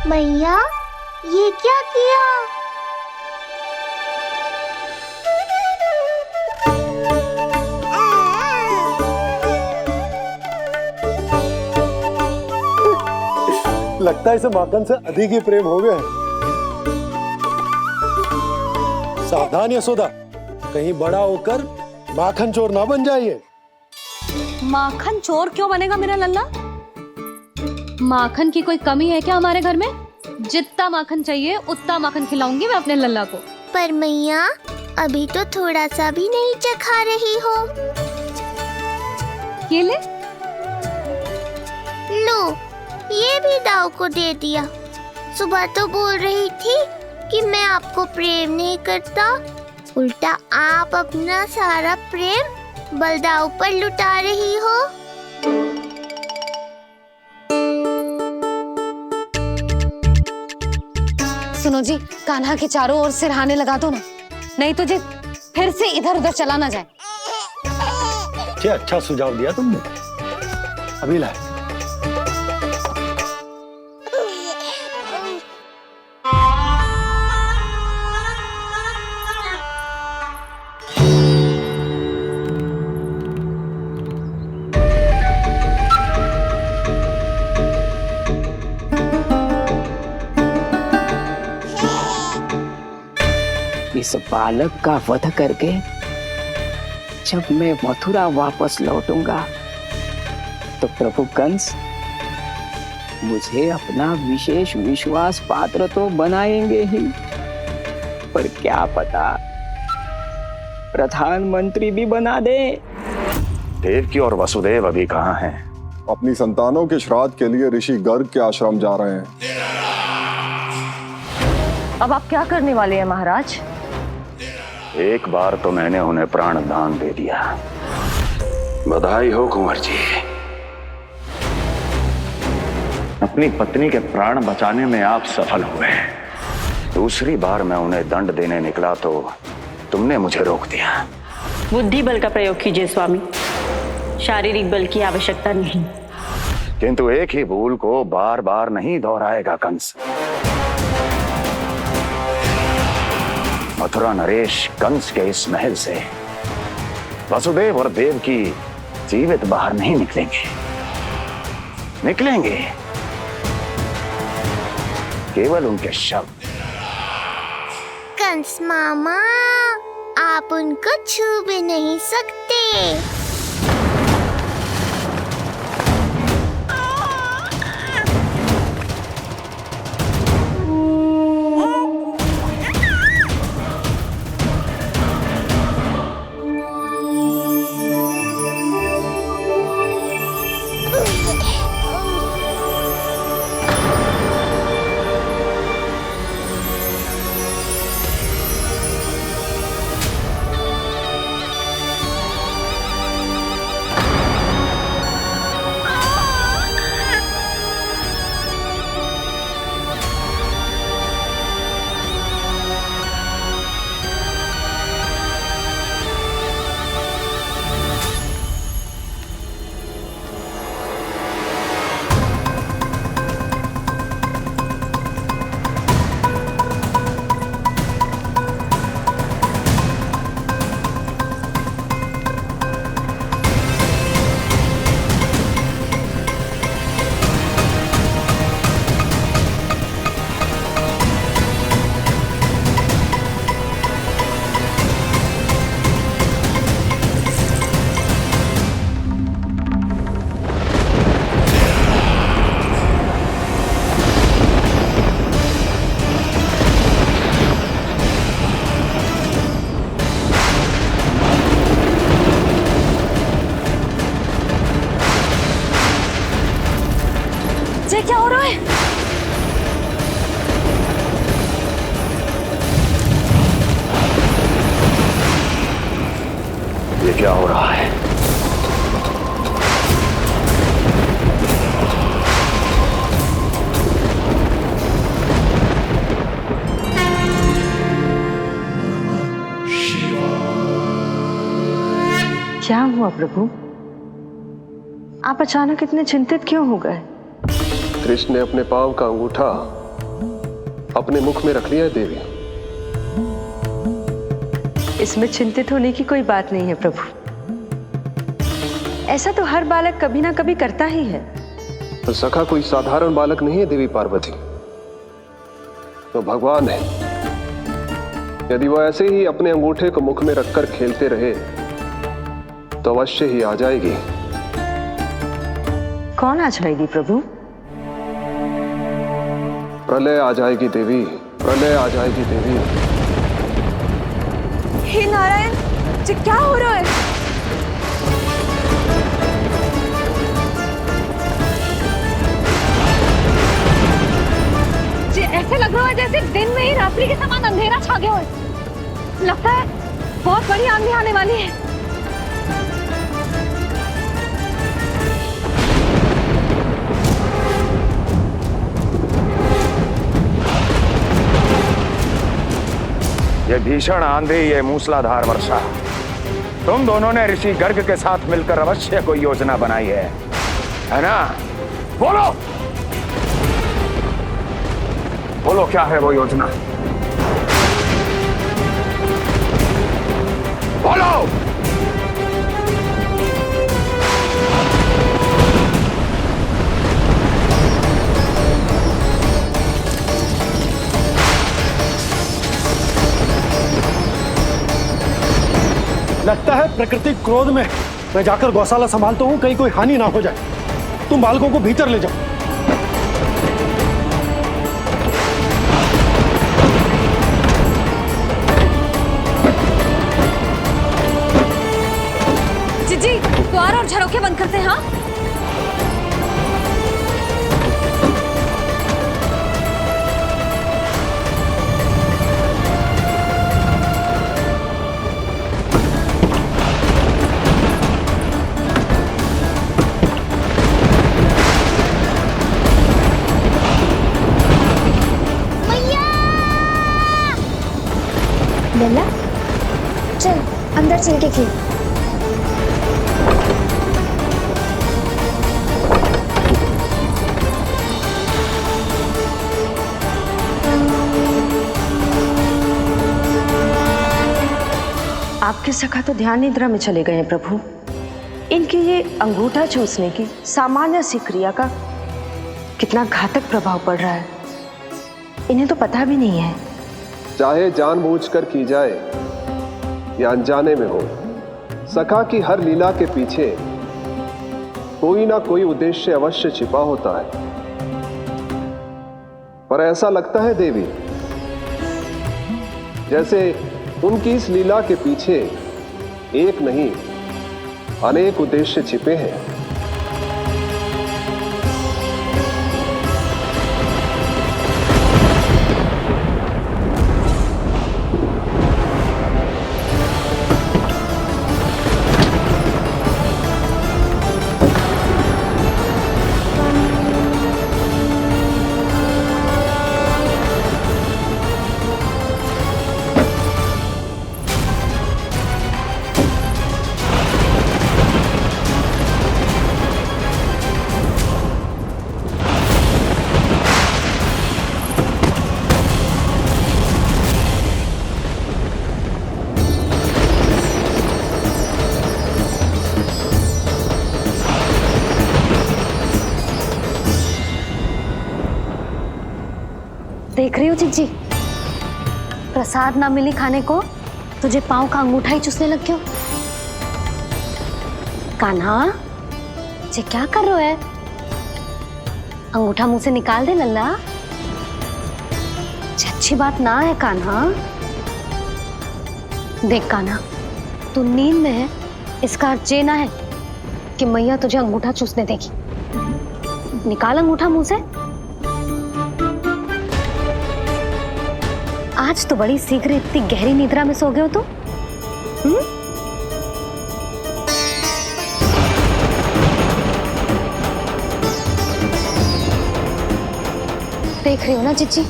Speaker 1: भैया ये क्या किया?
Speaker 2: लगता है इसे माखन से अधिक ही प्रेम हो गया है। सावधान यशोदा, कहीं बड़ा होकर माखन चोर ना बन जाइए।
Speaker 4: माखन चोर क्यों बनेगा मेरा लल्ला? माखन की कोई कमी है क्या हमारे घर में? जितना माखन चाहिए उतना माखन खिलाऊंगी मैं अपने लल्ला को।
Speaker 1: पर मैया अभी तो थोड़ा सा भी नहीं चखा रही हो।
Speaker 4: ये ले।
Speaker 1: लो, ये भी दाऊ को दे दिया। सुबह तो बोल रही थी कि मैं आपको प्रेम नहीं करता, उल्टा आप अपना सारा प्रेम बलदाऊ पर लुटा रही हो।
Speaker 4: सुनो जी, कान्हा के चारों ओर सिरहाने लगा दो ना, नहीं तो जी फिर से इधर उधर चला ना जाए।
Speaker 2: अच्छा सुझाव दिया तुमने। अभी लाए।
Speaker 13: इस बालक का वध करके जब मैं मथुरा वापस लौटूंगा तो प्रभु कंस मुझे अपना विशेष विश्वास पात्र तो बनाएंगे ही, पर क्या पता प्रधानमंत्री भी बना दे।
Speaker 10: देवकी और वसुदेव अभी कहाँ हैं?
Speaker 11: अपनी संतानों के श्राद्ध के लिए ऋषि गर्ग के आश्रम जा रहे हैं।
Speaker 12: अब आप क्या करने वाले हैं महाराज?
Speaker 10: एक बार तो मैंने उन्हें प्राण दान दे दिया। बधाई हो कुंवर जी। अपनी पत्नी के प्राण बचाने में आप सफल हुए। दूसरी बार मैं उन्हें दंड देने निकला तो तुमने मुझे रोक दिया।
Speaker 18: बुद्धि बल का प्रयोग कीजिए स्वामी, शारीरिक बल की आवश्यकता नहीं।
Speaker 10: किंतु एक ही भूल को बार बार नहीं दोहराएगा कंस। मथुरा नरेश कंस के इस महल से वसुदेव और देवकी
Speaker 19: जीवित बाहर नहीं निकलेंगे। निकलेंगे केवल उनके शव।
Speaker 1: कंस मामा, आप उनको छू भी नहीं सकते।
Speaker 9: क्या हो रहा है?
Speaker 19: ये क्या हो रहा है?
Speaker 20: क्या हुआ प्रभु? आप अचानक इतने चिंतित क्यों हो गए?
Speaker 21: कृष्ण ने अपने पांव का अंगूठा अपने मुख में रख लिया है देवी।
Speaker 20: इसमें चिंतित होने की कोई बात नहीं है प्रभु। ऐसा तो हर बालक कभी ना कभी करता ही है।
Speaker 21: तो सखा कोई साधारण बालक नहीं है देवी पार्वती, तो भगवान है। यदि वो ऐसे ही अपने अंगूठे को मुख में रखकर खेलते रहे तो अवश्य ही आ जाएगी।
Speaker 20: कौन आ जाएगी प्रभु?
Speaker 21: प्रलय आ जाएगी देवी, प्रलय आ जाएगी देवी।
Speaker 9: हे नारायण जी, क्या हो रहा है? जी ऐसे लग रहा है जैसे दिन में ही रात्रि के समान अंधेरा छा गया हो। लगता है बहुत बड़ी आंधी आने वाली है।
Speaker 10: ये भीषण आंधी, ये मूसलाधार वर्षा, तुम दोनों ने ऋषि गर्ग के साथ मिलकर अवश्य कोई योजना बनाई है ना? बोलो बोलो, क्या है वो योजना? बोलो।
Speaker 2: लगता है प्रकृति क्रोध में। मैं जाकर गौशाला संभालता हूँ, कहीं कोई हानि ना हो जाए। तुम बालकों को भीतर ले जाओ।
Speaker 9: जी द्वार और झरोखे बंद करते हैं। हाँ
Speaker 1: लल्ला, चल अंदर चल के खेल।
Speaker 20: आपके सखा तो ध्यान निद्रा में चले गए हैं प्रभु। इनकी ये अंगूठा चूसने की सामान्य सी क्रिया का कितना घातक प्रभाव पड़ रहा है इन्हें तो पता भी नहीं है।
Speaker 21: चाहे जानबूझकर की जाए या अनजाने में हो, सखा की हर लीला के पीछे कोई ना कोई उद्देश्य अवश्य छिपा होता है। पर ऐसा लगता है देवी जैसे उनकी इस लीला के पीछे एक नहीं अनेक उद्देश्य छिपे हैं।
Speaker 4: देख रही हो चिज्जी, प्रसाद ना मिली खाने को तुझे पाँव का अंगूठा ही चूसने लग गयो। कान्हा, ये क्या कर रहे है? अंगूठा मुंह से निकाल दे लल्ला। अच्छी बात ना है कान्हा। देख कान्हा, तू नींद में है, इसका अर्थ ये ना है कि मैया तुझे अंगूठा चूसने देगी। निकाल अंगूठा मुंह से। आज तो बड़ी शीघ्र इतनी गहरी निद्रा में सो गए हो तुम। देख रही हो ना चिच्ची,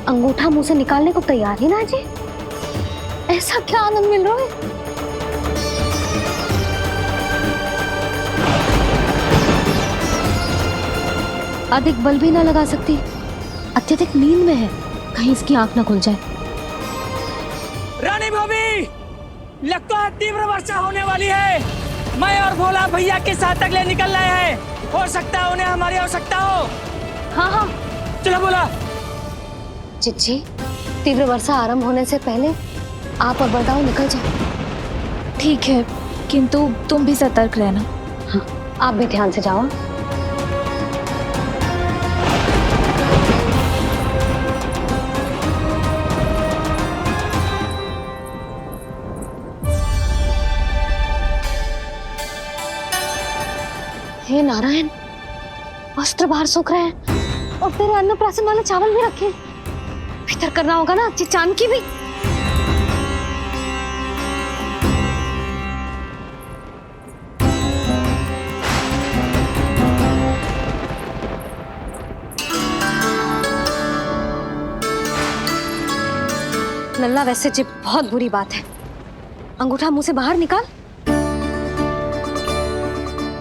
Speaker 4: अंगूठा मुंह से निकालने को तैयार ही ना जी। ऐसा क्या आनंद मिल रहा है? अधिक बल भी ना लगा सकती, अत्यधिक नींद में है, कहीं इसकी आंख ना खुल जाए।
Speaker 16: रानी भाभी, लगता है तीव्र वर्षा होने वाली है। मैं और भोला भैया के साथ अगले निकल रहे हैं। हो सकता है उन्हें हमारी आवश्यकता हो।
Speaker 4: हाँ हाँ
Speaker 16: चलो बोला।
Speaker 4: चिच्ची, तीव्र वर्षा आरंभ होने से पहले आप और बरदाऊ निकल जाओ।
Speaker 17: ठीक है, किंतु तुम भी सतर्क रहना।
Speaker 4: हाँ, आप भी ध्यान से जाओ। हे नारायण, वस्त्र बाहर सूख रहे हैं और तेरे अन्नप्राशन वाले चावल भी रखे। भीतर करना होगा ना अच्छी चांद की भी। लल्ला, वैसे जी बहुत बुरी बात है। अंगूठा मुंह से बाहर निकाल।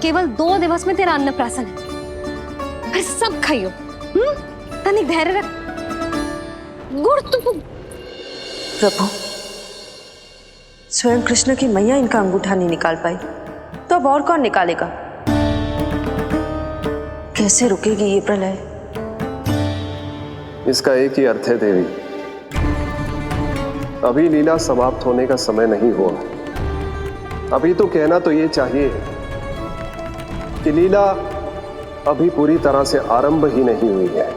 Speaker 4: केवल 2 दिवस में तेरा अन्नप्राशन है, फिर सब खाइयो। तनिक धैर्य रख। गुड़ तो
Speaker 20: प्रभु, स्वयं कृष्ण की मैया इनका अंगूठा नहीं निकाल पाई तो अब और कौन निकालेगा? कैसे रुकेगी ये प्रलय?
Speaker 21: इसका एक ही अर्थ है देवी, अभी लीला समाप्त होने का समय नहीं हुआ। अभी तो कहना तो ये चाहिए कि लीला अभी पूरी तरह से आरंभ ही नहीं हुई है।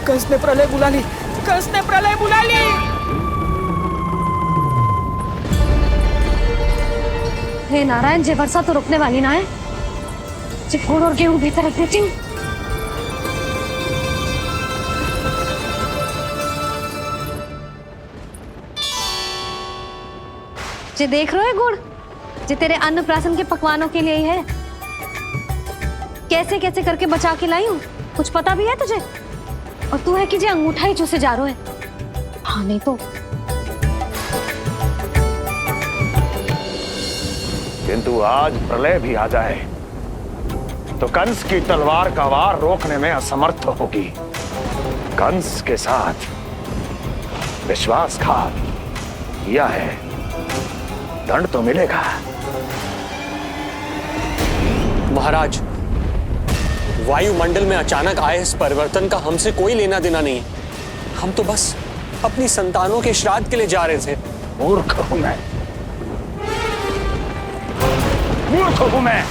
Speaker 16: कंस ने प्रलय बुला ली। कंस ने प्रलय बुला ली।
Speaker 4: हे नारायण, जे वर्षा तो रुकने वाली ना है। गुड़ और गेहूं भीतर रख देती हूँ। जे देख रहे हो गुड़, जे तेरे अन्नप्राशन के पकवानों के लिए ही है। कैसे कैसे करके बचा के लाई हूँ, कुछ पता भी है तुझे? और तू है कि जे अंगूठा ही चूसे जा रहा है। हाँ नहीं तो।
Speaker 10: किंतु आज प्रलय भी आ जाए तो कंस की तलवार का वार रोकने में असमर्थ होगी। कंस के साथ विश्वासघात किया है, दंड तो मिलेगा।
Speaker 5: महाराज, वायुमंडल में अचानक आए इस परिवर्तन का हमसे कोई लेना देना नहीं है। हम तो बस अपनी संतानों के श्राद्ध के लिए जा रहे थे।
Speaker 10: मूर्ख हूं मैं, मूर्ख हूं मैं।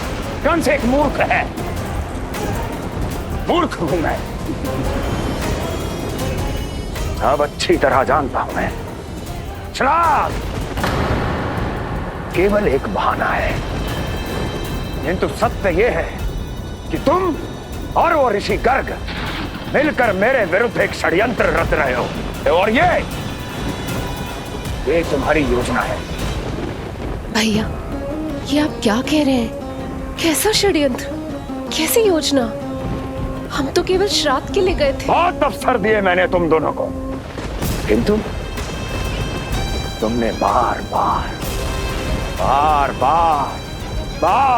Speaker 10: कंस एक मूर्ख है, मूर्ख हूं मैं। अब अच्छी तरह जानता हूं मैं, श्राद्ध केवल एक बहाना है। किंतु सत्य यह है कि तुम और वो ऋषि गर्ग मिलकर मेरे विरुद्ध एक षड्यंत्र रच रहे हो, और ये तुम्हारी योजना है।
Speaker 6: भैया, ये आप क्या कह रहे हैं? कैसा षड्यंत्र, कैसी योजना? हम तो केवल श्राद्ध के लिए गए थे।
Speaker 10: बहुत अवसर दिए मैंने तुम दोनों को, किंतु तुमने बार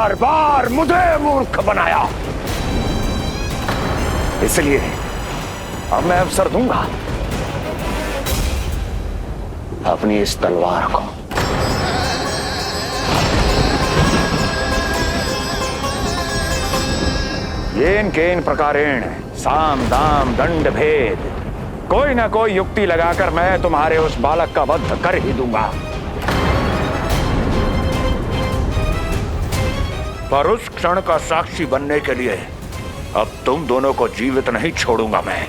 Speaker 10: बार मुझे मूर्ख बनाया। इसलिए अब मैं अवसर दूंगा अपनी इस तलवार को। येन केन प्रकारेण साम दाम दंड भेद, कोई ना कोई युक्ति लगाकर मैं तुम्हारे उस बालक का वध कर ही दूंगा। पर उस क्षण का साक्षी बनने के लिए अब तुम दोनों को जीवित नहीं छोड़ूंगा मैं।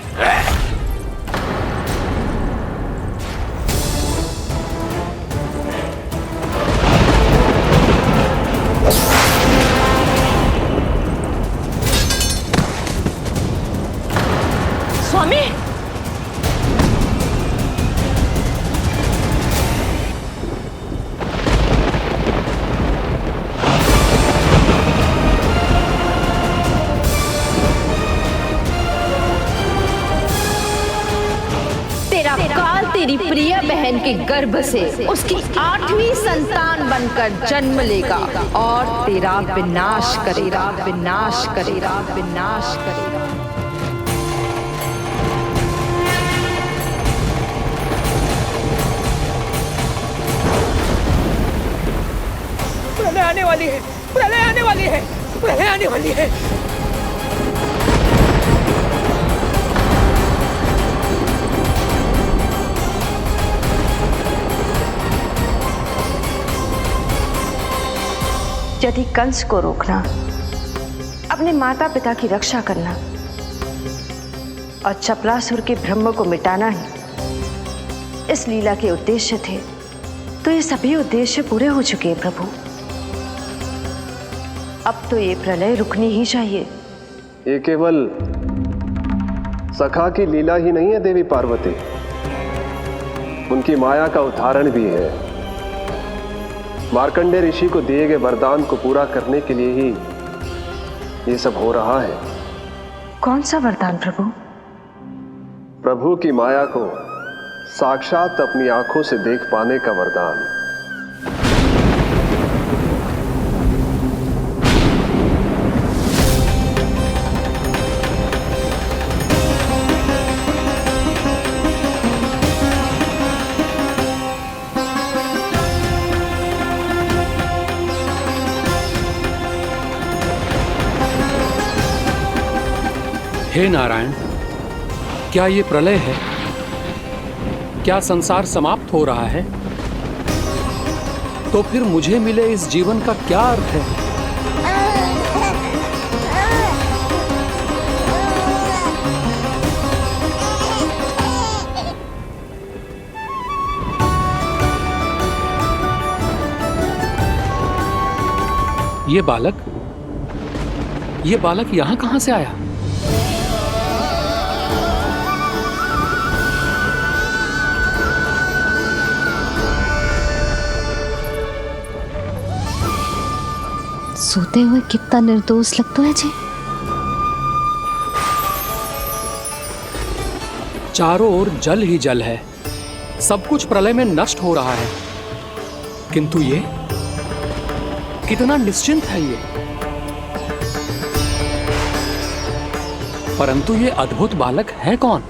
Speaker 6: स्वामी,
Speaker 22: तेरा काल तेरी प्रिय बहन के गर्भ से उसकी 8वीं संतान बनकर जन्म लेगा और तेरा विनाश करेगा, विनाश करेगा, विनाश करेगा।
Speaker 16: प्रलय आने वाली है, प्रलय आने वाली है, प्रलय आने वाली है।
Speaker 20: यदि कंस को रोकना, अपने माता पिता की रक्षा करना और चपलासुर के ब्रह्म को मिटाना ही इस लीला के उद्देश्य थे, तो ये सभी उद्देश्य पूरे हो चुके हैं प्रभु। अब तो ये प्रलय रुकनी ही चाहिए।
Speaker 21: ये केवल सखा की लीला ही नहीं है देवी पार्वती, उनकी माया का उदाहरण भी है। मार्कंडेय ऋषि को दिए गए वरदान को पूरा करने के लिए ही ये सब हो रहा है।
Speaker 20: कौन सा वरदान प्रभु?
Speaker 21: प्रभु की माया को साक्षात अपनी आंखों से देख पाने का वरदान।
Speaker 23: हे नारायण, क्या ये प्रलय है? क्या संसार समाप्त हो रहा है? तो फिर मुझे मिले इस जीवन का क्या अर्थ है? ये बालक ये बालक यहाँ कहाँ से आया?
Speaker 4: सोते हुए कितना निर्दोष लगता है जी।
Speaker 23: चारों ओर जल ही जल है, सब कुछ प्रलय में नष्ट हो रहा है, किंतु ये कितना निश्चिंत है ये। परंतु ये अद्भुत बालक है कौन?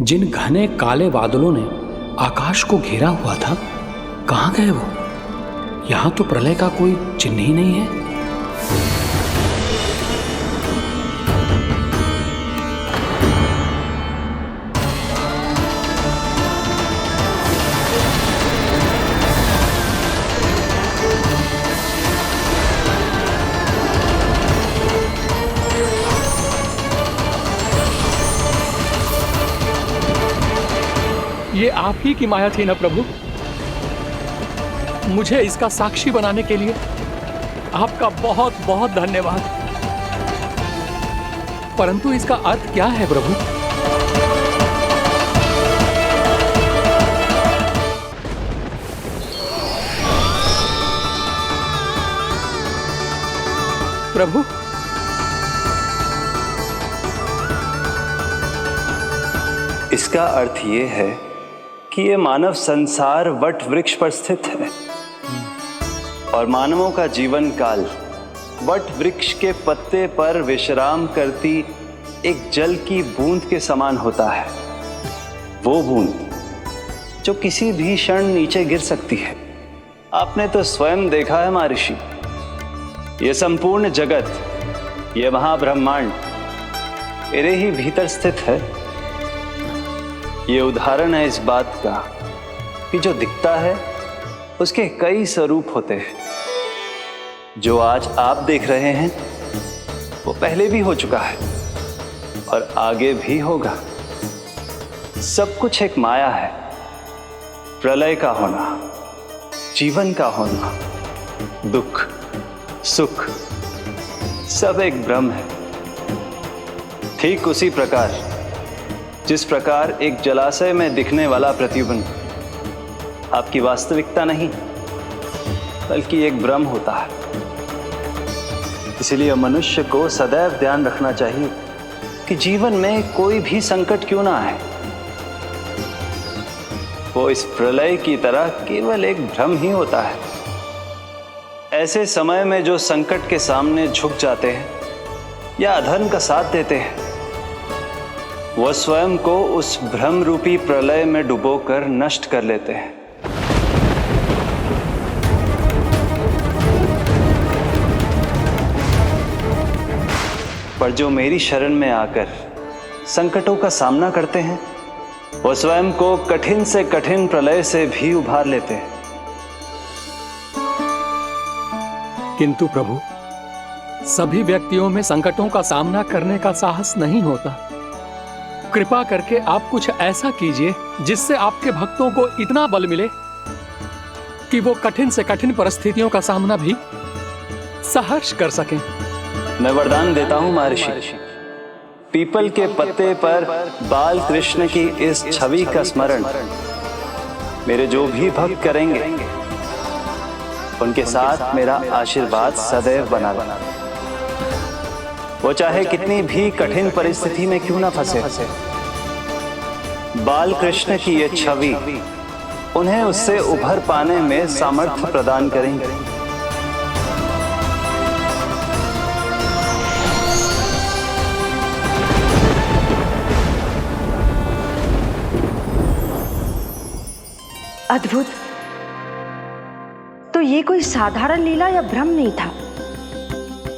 Speaker 23: जिन घने काले बादलों ने आकाश को घेरा हुआ था, कहां गए वो? यहां तो प्रलय का कोई चिन्ह ही नहीं है। ये आप ही की माया थी ना प्रभु? मुझे इसका साक्षी बनाने के लिए आपका बहुत बहुत धन्यवाद। परंतु इसका अर्थ क्या है प्रभु? प्रभु,
Speaker 7: इसका अर्थ ये है कि ये मानव संसार वट वृक्ष पर स्थित है और मानवों का जीवन काल वट वृक्ष के पत्ते पर विश्राम करती एक जल की बूंद के समान होता है। वो बूंद जो किसी भी क्षण नीचे गिर सकती है। आपने तो स्वयं देखा है महर्षि, ये संपूर्ण जगत, ये महाब्रह्मांड मेरे ही भीतर स्थित है। ये उदाहरण है इस बात का कि जो दिखता है उसके कई स्वरूप होते हैं। जो आज आप देख रहे हैं वो पहले भी हो चुका है और आगे भी होगा। सब कुछ एक माया है। प्रलय का होना, जीवन का होना, दुख, सुख, सब एक भ्रम है। ठीक उसी प्रकार जिस प्रकार एक जलाशय में दिखने वाला प्रतिबिंब आपकी वास्तविकता नहीं बल्कि एक भ्रम होता है। इसलिए मनुष्य को सदैव ध्यान रखना चाहिए कि जीवन में कोई भी संकट क्यों ना आए, वो इस प्रलय की तरह केवल एक भ्रम ही होता है। ऐसे समय में जो संकट के सामने झुक जाते हैं या अधर्म का साथ देते हैं, वो स्वयं को उस भ्रम रूपी प्रलय में डुबोकर नष्ट कर लेते हैं। पर जो मेरी शरण में आकर संकटों का सामना करते हैं, वो स्वयं को कठिन से कठिन प्रलय से भी उभार लेते हैं।
Speaker 23: किंतु प्रभु, सभी व्यक्तियों में संकटों का सामना करने का साहस नहीं होता। कृपा करके आप कुछ ऐसा कीजिए जिससे आपके भक्तों को इतना बल मिले कि वो कठिन से कठिन परिस्थितियों का सामना भी सहर्ष कर सकें।
Speaker 7: मैं वरदान देता हूं महर्षि, पीपल के पत्ते पर बाल कृष्ण की इस छवि का स्मरण मेरे जो भी भक्त करेंगे उनके साथ मेरा आशीर्वाद सदैव बना रहना। वो चाहे कितनी भी कठिन परिस्थिति में क्यों ना फंसे, बाल कृष्ण की ये छवि उन्हें उससे उभर पाने में सामर्थ्य प्रदान करेंगे।
Speaker 20: अद्भुत। तो ये कोई साधारण लीला या भ्रम नहीं था।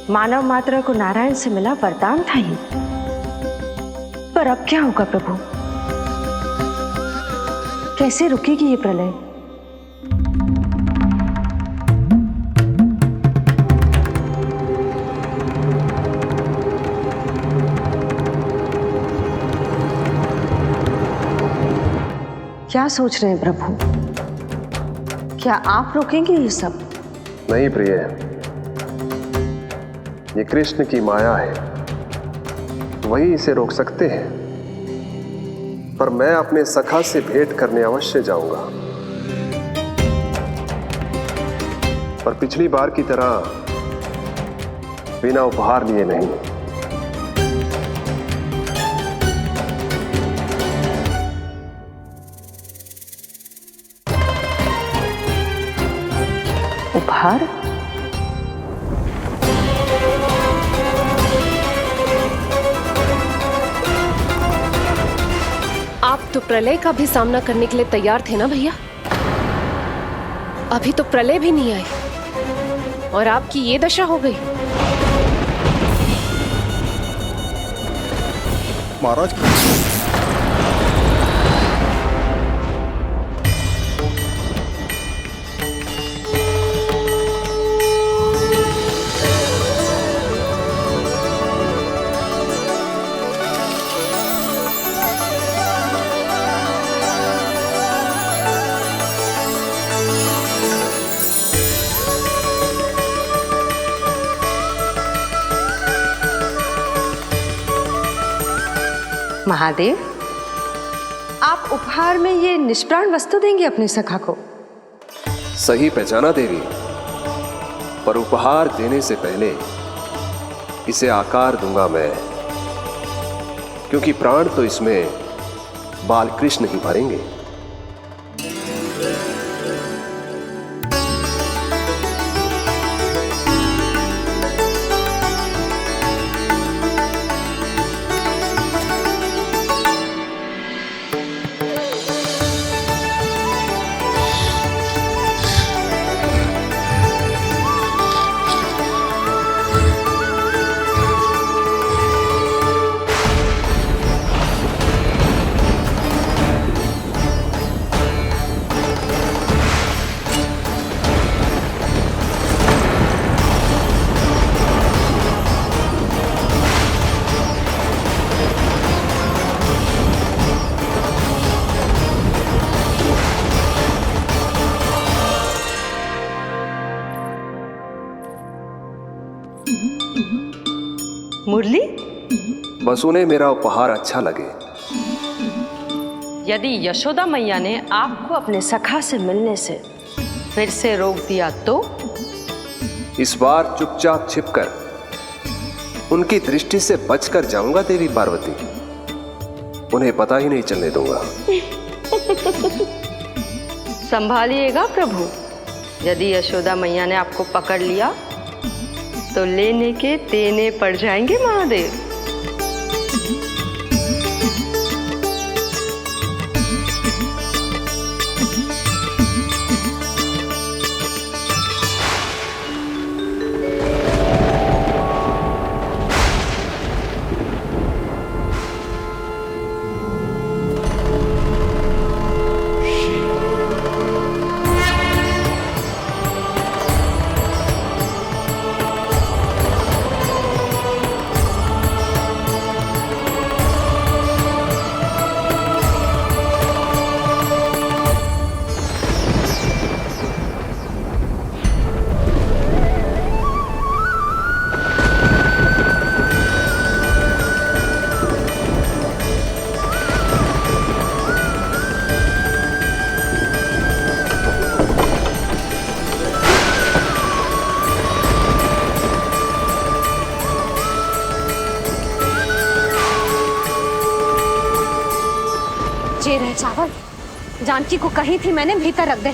Speaker 20: मानव मात्र को नारायण से मिला वरदान था ये। पर अब क्या होगा प्रभु? कैसे रुकेगी ये प्रलय? क्या सोच रहे हैं प्रभु? क्या आप रोकेंगे ये सब?
Speaker 21: नहीं प्रिय, ये कृष्ण की माया है, वही इसे रोक सकते हैं। पर मैं अपने सखा से भेंट करने अवश्य जाऊंगा। पर पिछली बार की तरह बिना उपहार लिए नहीं।
Speaker 20: उपहार?
Speaker 6: आप तो प्रलय का भी सामना करने के लिए तैयार थे ना भैया? अभी तो प्रलय भी नहीं आई और आपकी ये दशा हो गई।
Speaker 11: महाराज,
Speaker 20: महादेव, आप उपहार में ये निष्प्राण वस्तु देंगे अपने सखा को?
Speaker 21: सही पहचाना देवी, पर उपहार देने से पहले इसे आकार दूंगा मैं, क्योंकि प्राण तो इसमें बाल कृष्ण ही भरेंगे।
Speaker 20: मुरली?
Speaker 21: बस उन्हें मेरा उपहार अच्छा लगे।
Speaker 20: यदि यशोदा मैया ने आपको अपने सखा से मिलने से फिर से रोक दिया तो?
Speaker 21: इस बार चुपचाप छिपकर उनकी दृष्टि से बचकर जाऊंगा देवी पार्वती। उन्हें पता ही नहीं चलने दूंगा।
Speaker 20: संभालिएगा प्रभु, यदि यशोदा मैया ने आपको पकड़ लिया तो लेने के देने पड़ जाएंगे महादेव।
Speaker 4: ये रहे चावल, जानकी को कही थी मैंने भीतर रख दे।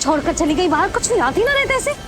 Speaker 4: छोड़कर चली गई बाहर, कुछ याद ही ना रहते ऐसे।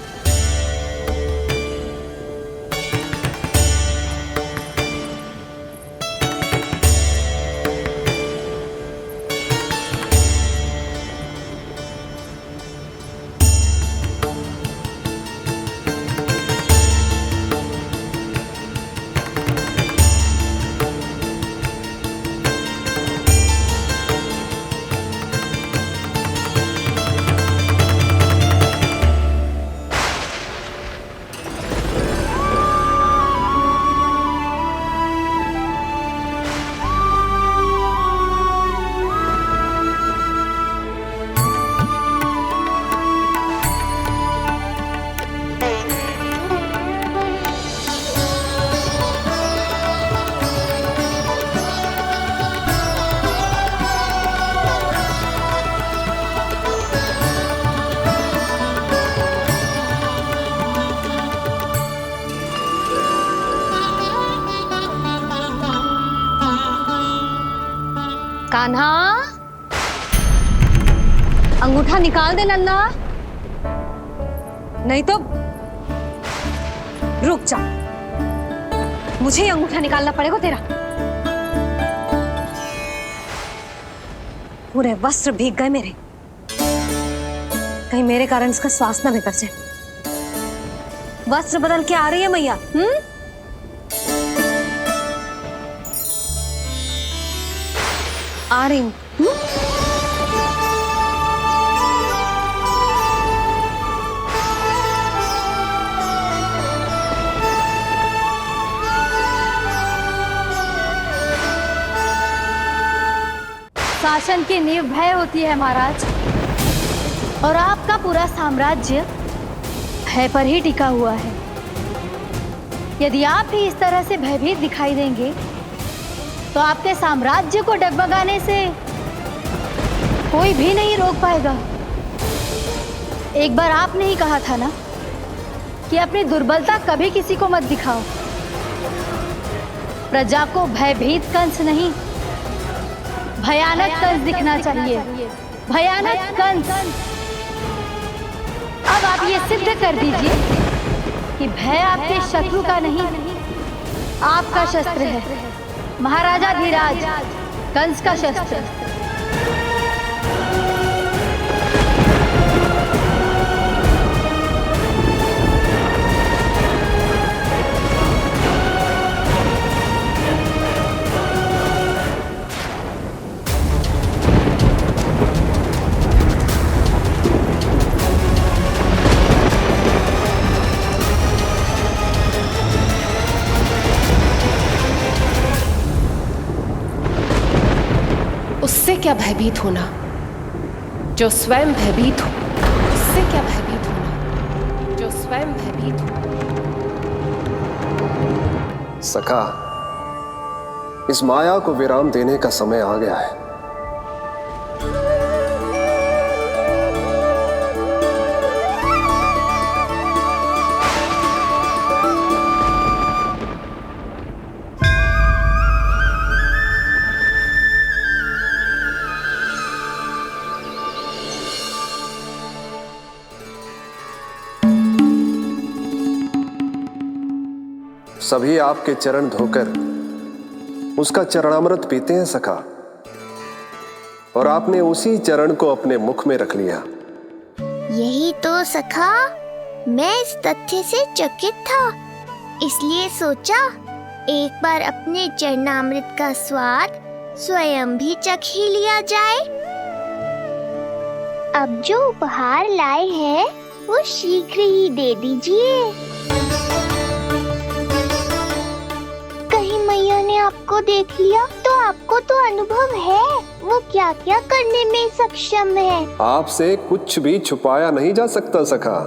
Speaker 4: कान्हा, अंगूठा निकाल दे लल्ला, नहीं तो रुक जा, मुझे ही अंगूठा निकालना पड़ेगा तेरा। पूरे वस्त्र भीग गए मेरे, कहीं मेरे कारण इसका श्वास ना बिगड़ जाए। वस्त्र बदल के आ रही है मैया। आ रही हूँ।
Speaker 8: शासन की नींव भय होती है महाराज, और आपका पूरा साम्राज्य भय पर ही टिका हुआ है। यदि आप भी इस तरह से भयभीत दिखाई देंगे तो आपके साम्राज्य को डगमगाने से कोई भी नहीं रोक पाएगा। एक बार आपने ही कहा था ना कि अपनी दुर्बलता कभी किसी को मत दिखाओ। प्रजा को भयभीत कंस नहीं, भयानक कंस दिखना चाहिए, भयानक कंस। अब आप ये सिद्ध कर दीजिए कि भय आपके शत्रु का नहीं, आपका शस्त्र है, महाराजा धीराज, कंस का शस्त्र।
Speaker 6: उससे क्या भयभीत होना जो स्वयं भयभीत हो, उससे क्या भयभीत होना जो स्वयं भयभीत हो।
Speaker 21: सखा, इस माया को विराम देने का समय आ गया है। सभी आपके चरण धोकर उसका चरणामृत पीते हैं सखा, और आपने उसी चरण को अपने मुख में रख लिया।
Speaker 1: यही तो सखा, मैं इस तथ्य से चकित था, इसलिए सोचा एक बार अपने चरणामृत का स्वाद स्वयं भी चख ही लिया जाए। अब जो उपहार लाए हैं वो शीघ्र ही दे दीजिए। कहीं मैया ने आपको देख लिया तो आपको तो अनुभव है वो क्या क्या करने में सक्षम है।
Speaker 21: आपसे कुछ भी छुपाया नहीं जा सकता सखा।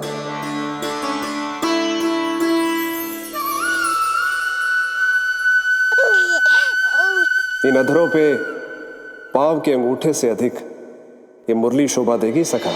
Speaker 21: इन अधरों पे पांव के अंगूठे से अधिक ये मुरली शोभा देगी सखा।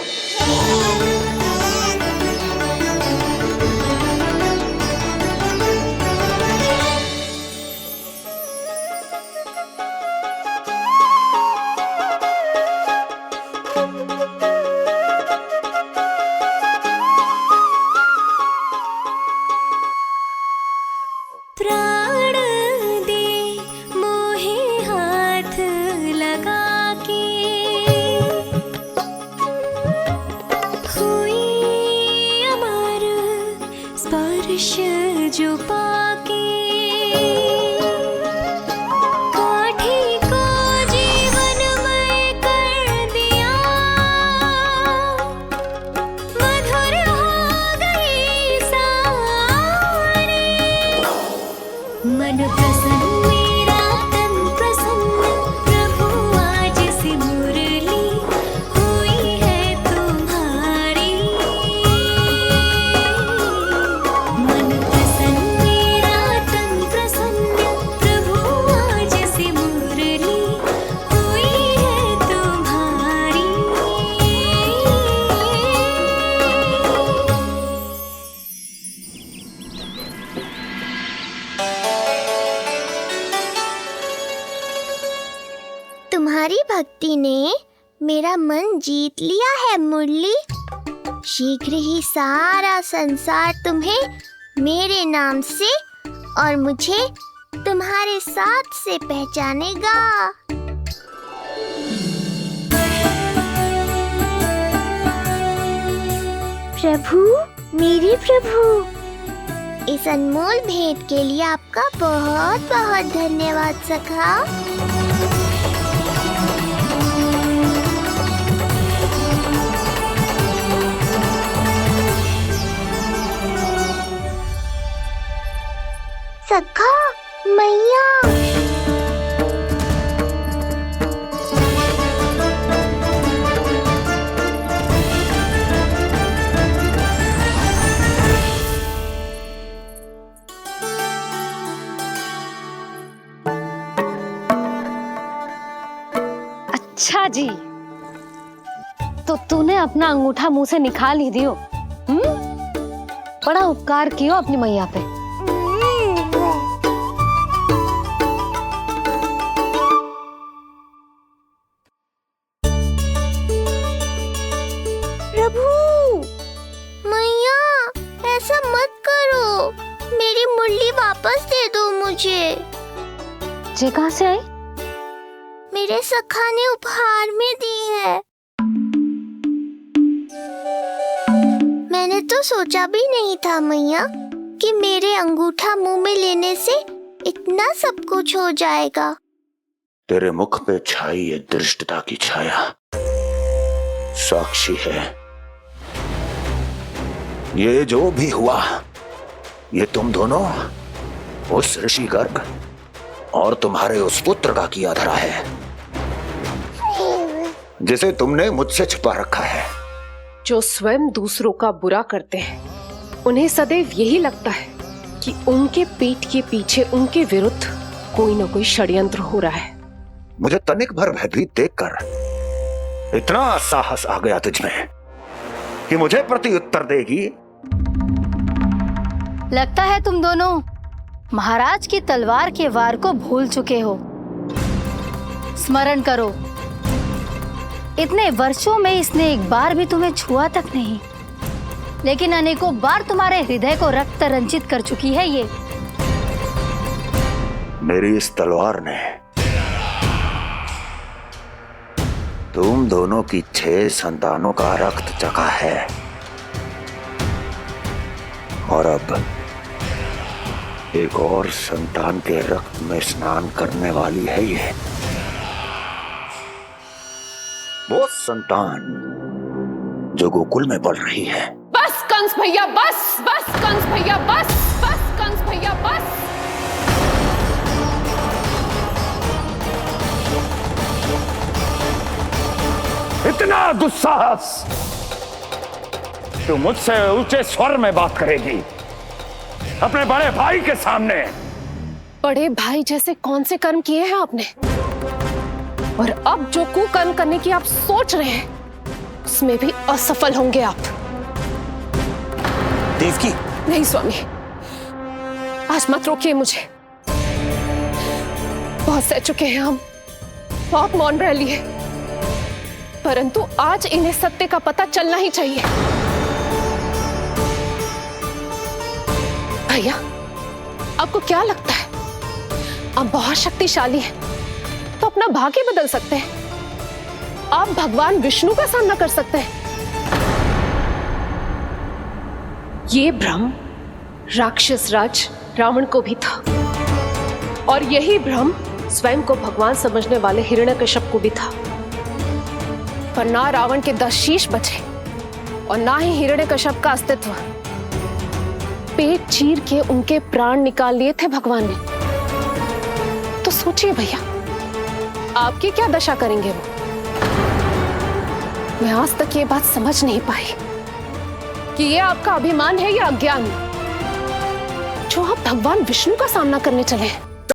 Speaker 14: मन प्रसन्न
Speaker 1: तुम्हारी भक्ति ने मेरा मन जीत लिया है मुरली। शीघ्र ही सारा संसार तुम्हें मेरे नाम से और मुझे तुम्हारे साथ से पहचानेगा। प्रभु, मेरे प्रभु, इस अनमोल भेंट के लिए आपका बहुत बहुत धन्यवाद सखा। सखा, मैया।
Speaker 4: अच्छा जी, तो तूने अपना अंगूठा मुंह से निकाल ही दियो। बड़ा उपकार कियो अपनी मैया पे।
Speaker 1: प्रभु, मैया, ऐसा मत करो। मेरी मुरली वापस दे दो मुझे।
Speaker 4: ये कहाँ से आई?
Speaker 1: मेरे सखा ने उपहार में दी है। मैंने तो सोचा भी नहीं था मैया कि मेरे अंगूठा मुंह में लेने से इतना सब कुछ हो जाएगा।
Speaker 19: तेरे मुख पे छाई ये दृष्टता की छाया साक्षी है। ये जो भी हुआ, ये तुम दोनों, उस ऋषि गर्ग और तुम्हारे उस पुत्र का किया धरा है, जिसे तुमने मुझसे छिपा रखा है।
Speaker 6: जो स्वयं दूसरों का बुरा करते हैं, उन्हें सदैव यही लगता है कि उनके पीठ के पीछे उनके विरुद्ध कोई न कोई षड्यंत्र हो रहा है।
Speaker 19: मुझे तनिक भर भयभीत देखकर इतना साहस आ गया तुझमें कि मुझे प्रति उत्तर देगी।
Speaker 8: लगता है तुम दोनों महाराज की तलवार के वार को भूल चुके हो। स्मरण करो, इतने वर्षों में इसने एक बार भी तुम्हें छुआ तक नहीं, लेकिन अनेकों बार तुम्हारे हृदय को रक्त रंजित कर चुकी है ये।
Speaker 19: मेरी इस तलवार ने तुम दोनों की 6 संतानों का रक्त चखा है, और अब एक और संतान के रक्त में स्नान करने वाली है ये। वो संतान जो गोकुल में पल रही है।
Speaker 6: बस कंस भैया, बस बस कंस भैया, बस बस कंस भैया, बस।
Speaker 10: इतना दुस्साहस! तू मुझसे ऊंचे स्वर में बात करेगी अपने बड़े भाई के सामने?
Speaker 6: बड़े भाई जैसे कौन से कर्म किए हैं आपने? और अब जो कुकर्म करने की आप सोच रहे हैं, उसमें भी असफल होंगे आप।
Speaker 5: देवकी,
Speaker 6: नहीं स्वामी, आज मत रोकिए मुझे। बहुत सह चुके हैं हम, आप मौन रह लिए, परंतु आज इन्हें सत्य का पता चलना ही चाहिए। भैया, आपको क्या लगता है आप बहुत शक्तिशाली हैं, तो अपना भाग्य बदल सकते हैं? आप भगवान विष्णु का सामना कर सकते हैं। ये भ्रम राक्षस राज रावण को भी था, और यही भ्रम स्वयं को भगवान समझने वाले हिरण्यकश्यप को भी था। पर ना रावण के 10 शीश बचे और ना ही हिरण्यकश्यप का अस्तित्व। पेट चीर के उनके प्राण निकाल लिए थे भगवान ने। तो सोचिए भैया, आपकी क्या दशा करेंगे वो? मैं आज तक ये बात समझ नहीं पाई कि ये आपका अभिमान है या अज्ञान, जो आप भगवान विष्णु का सामना करने चले हैं।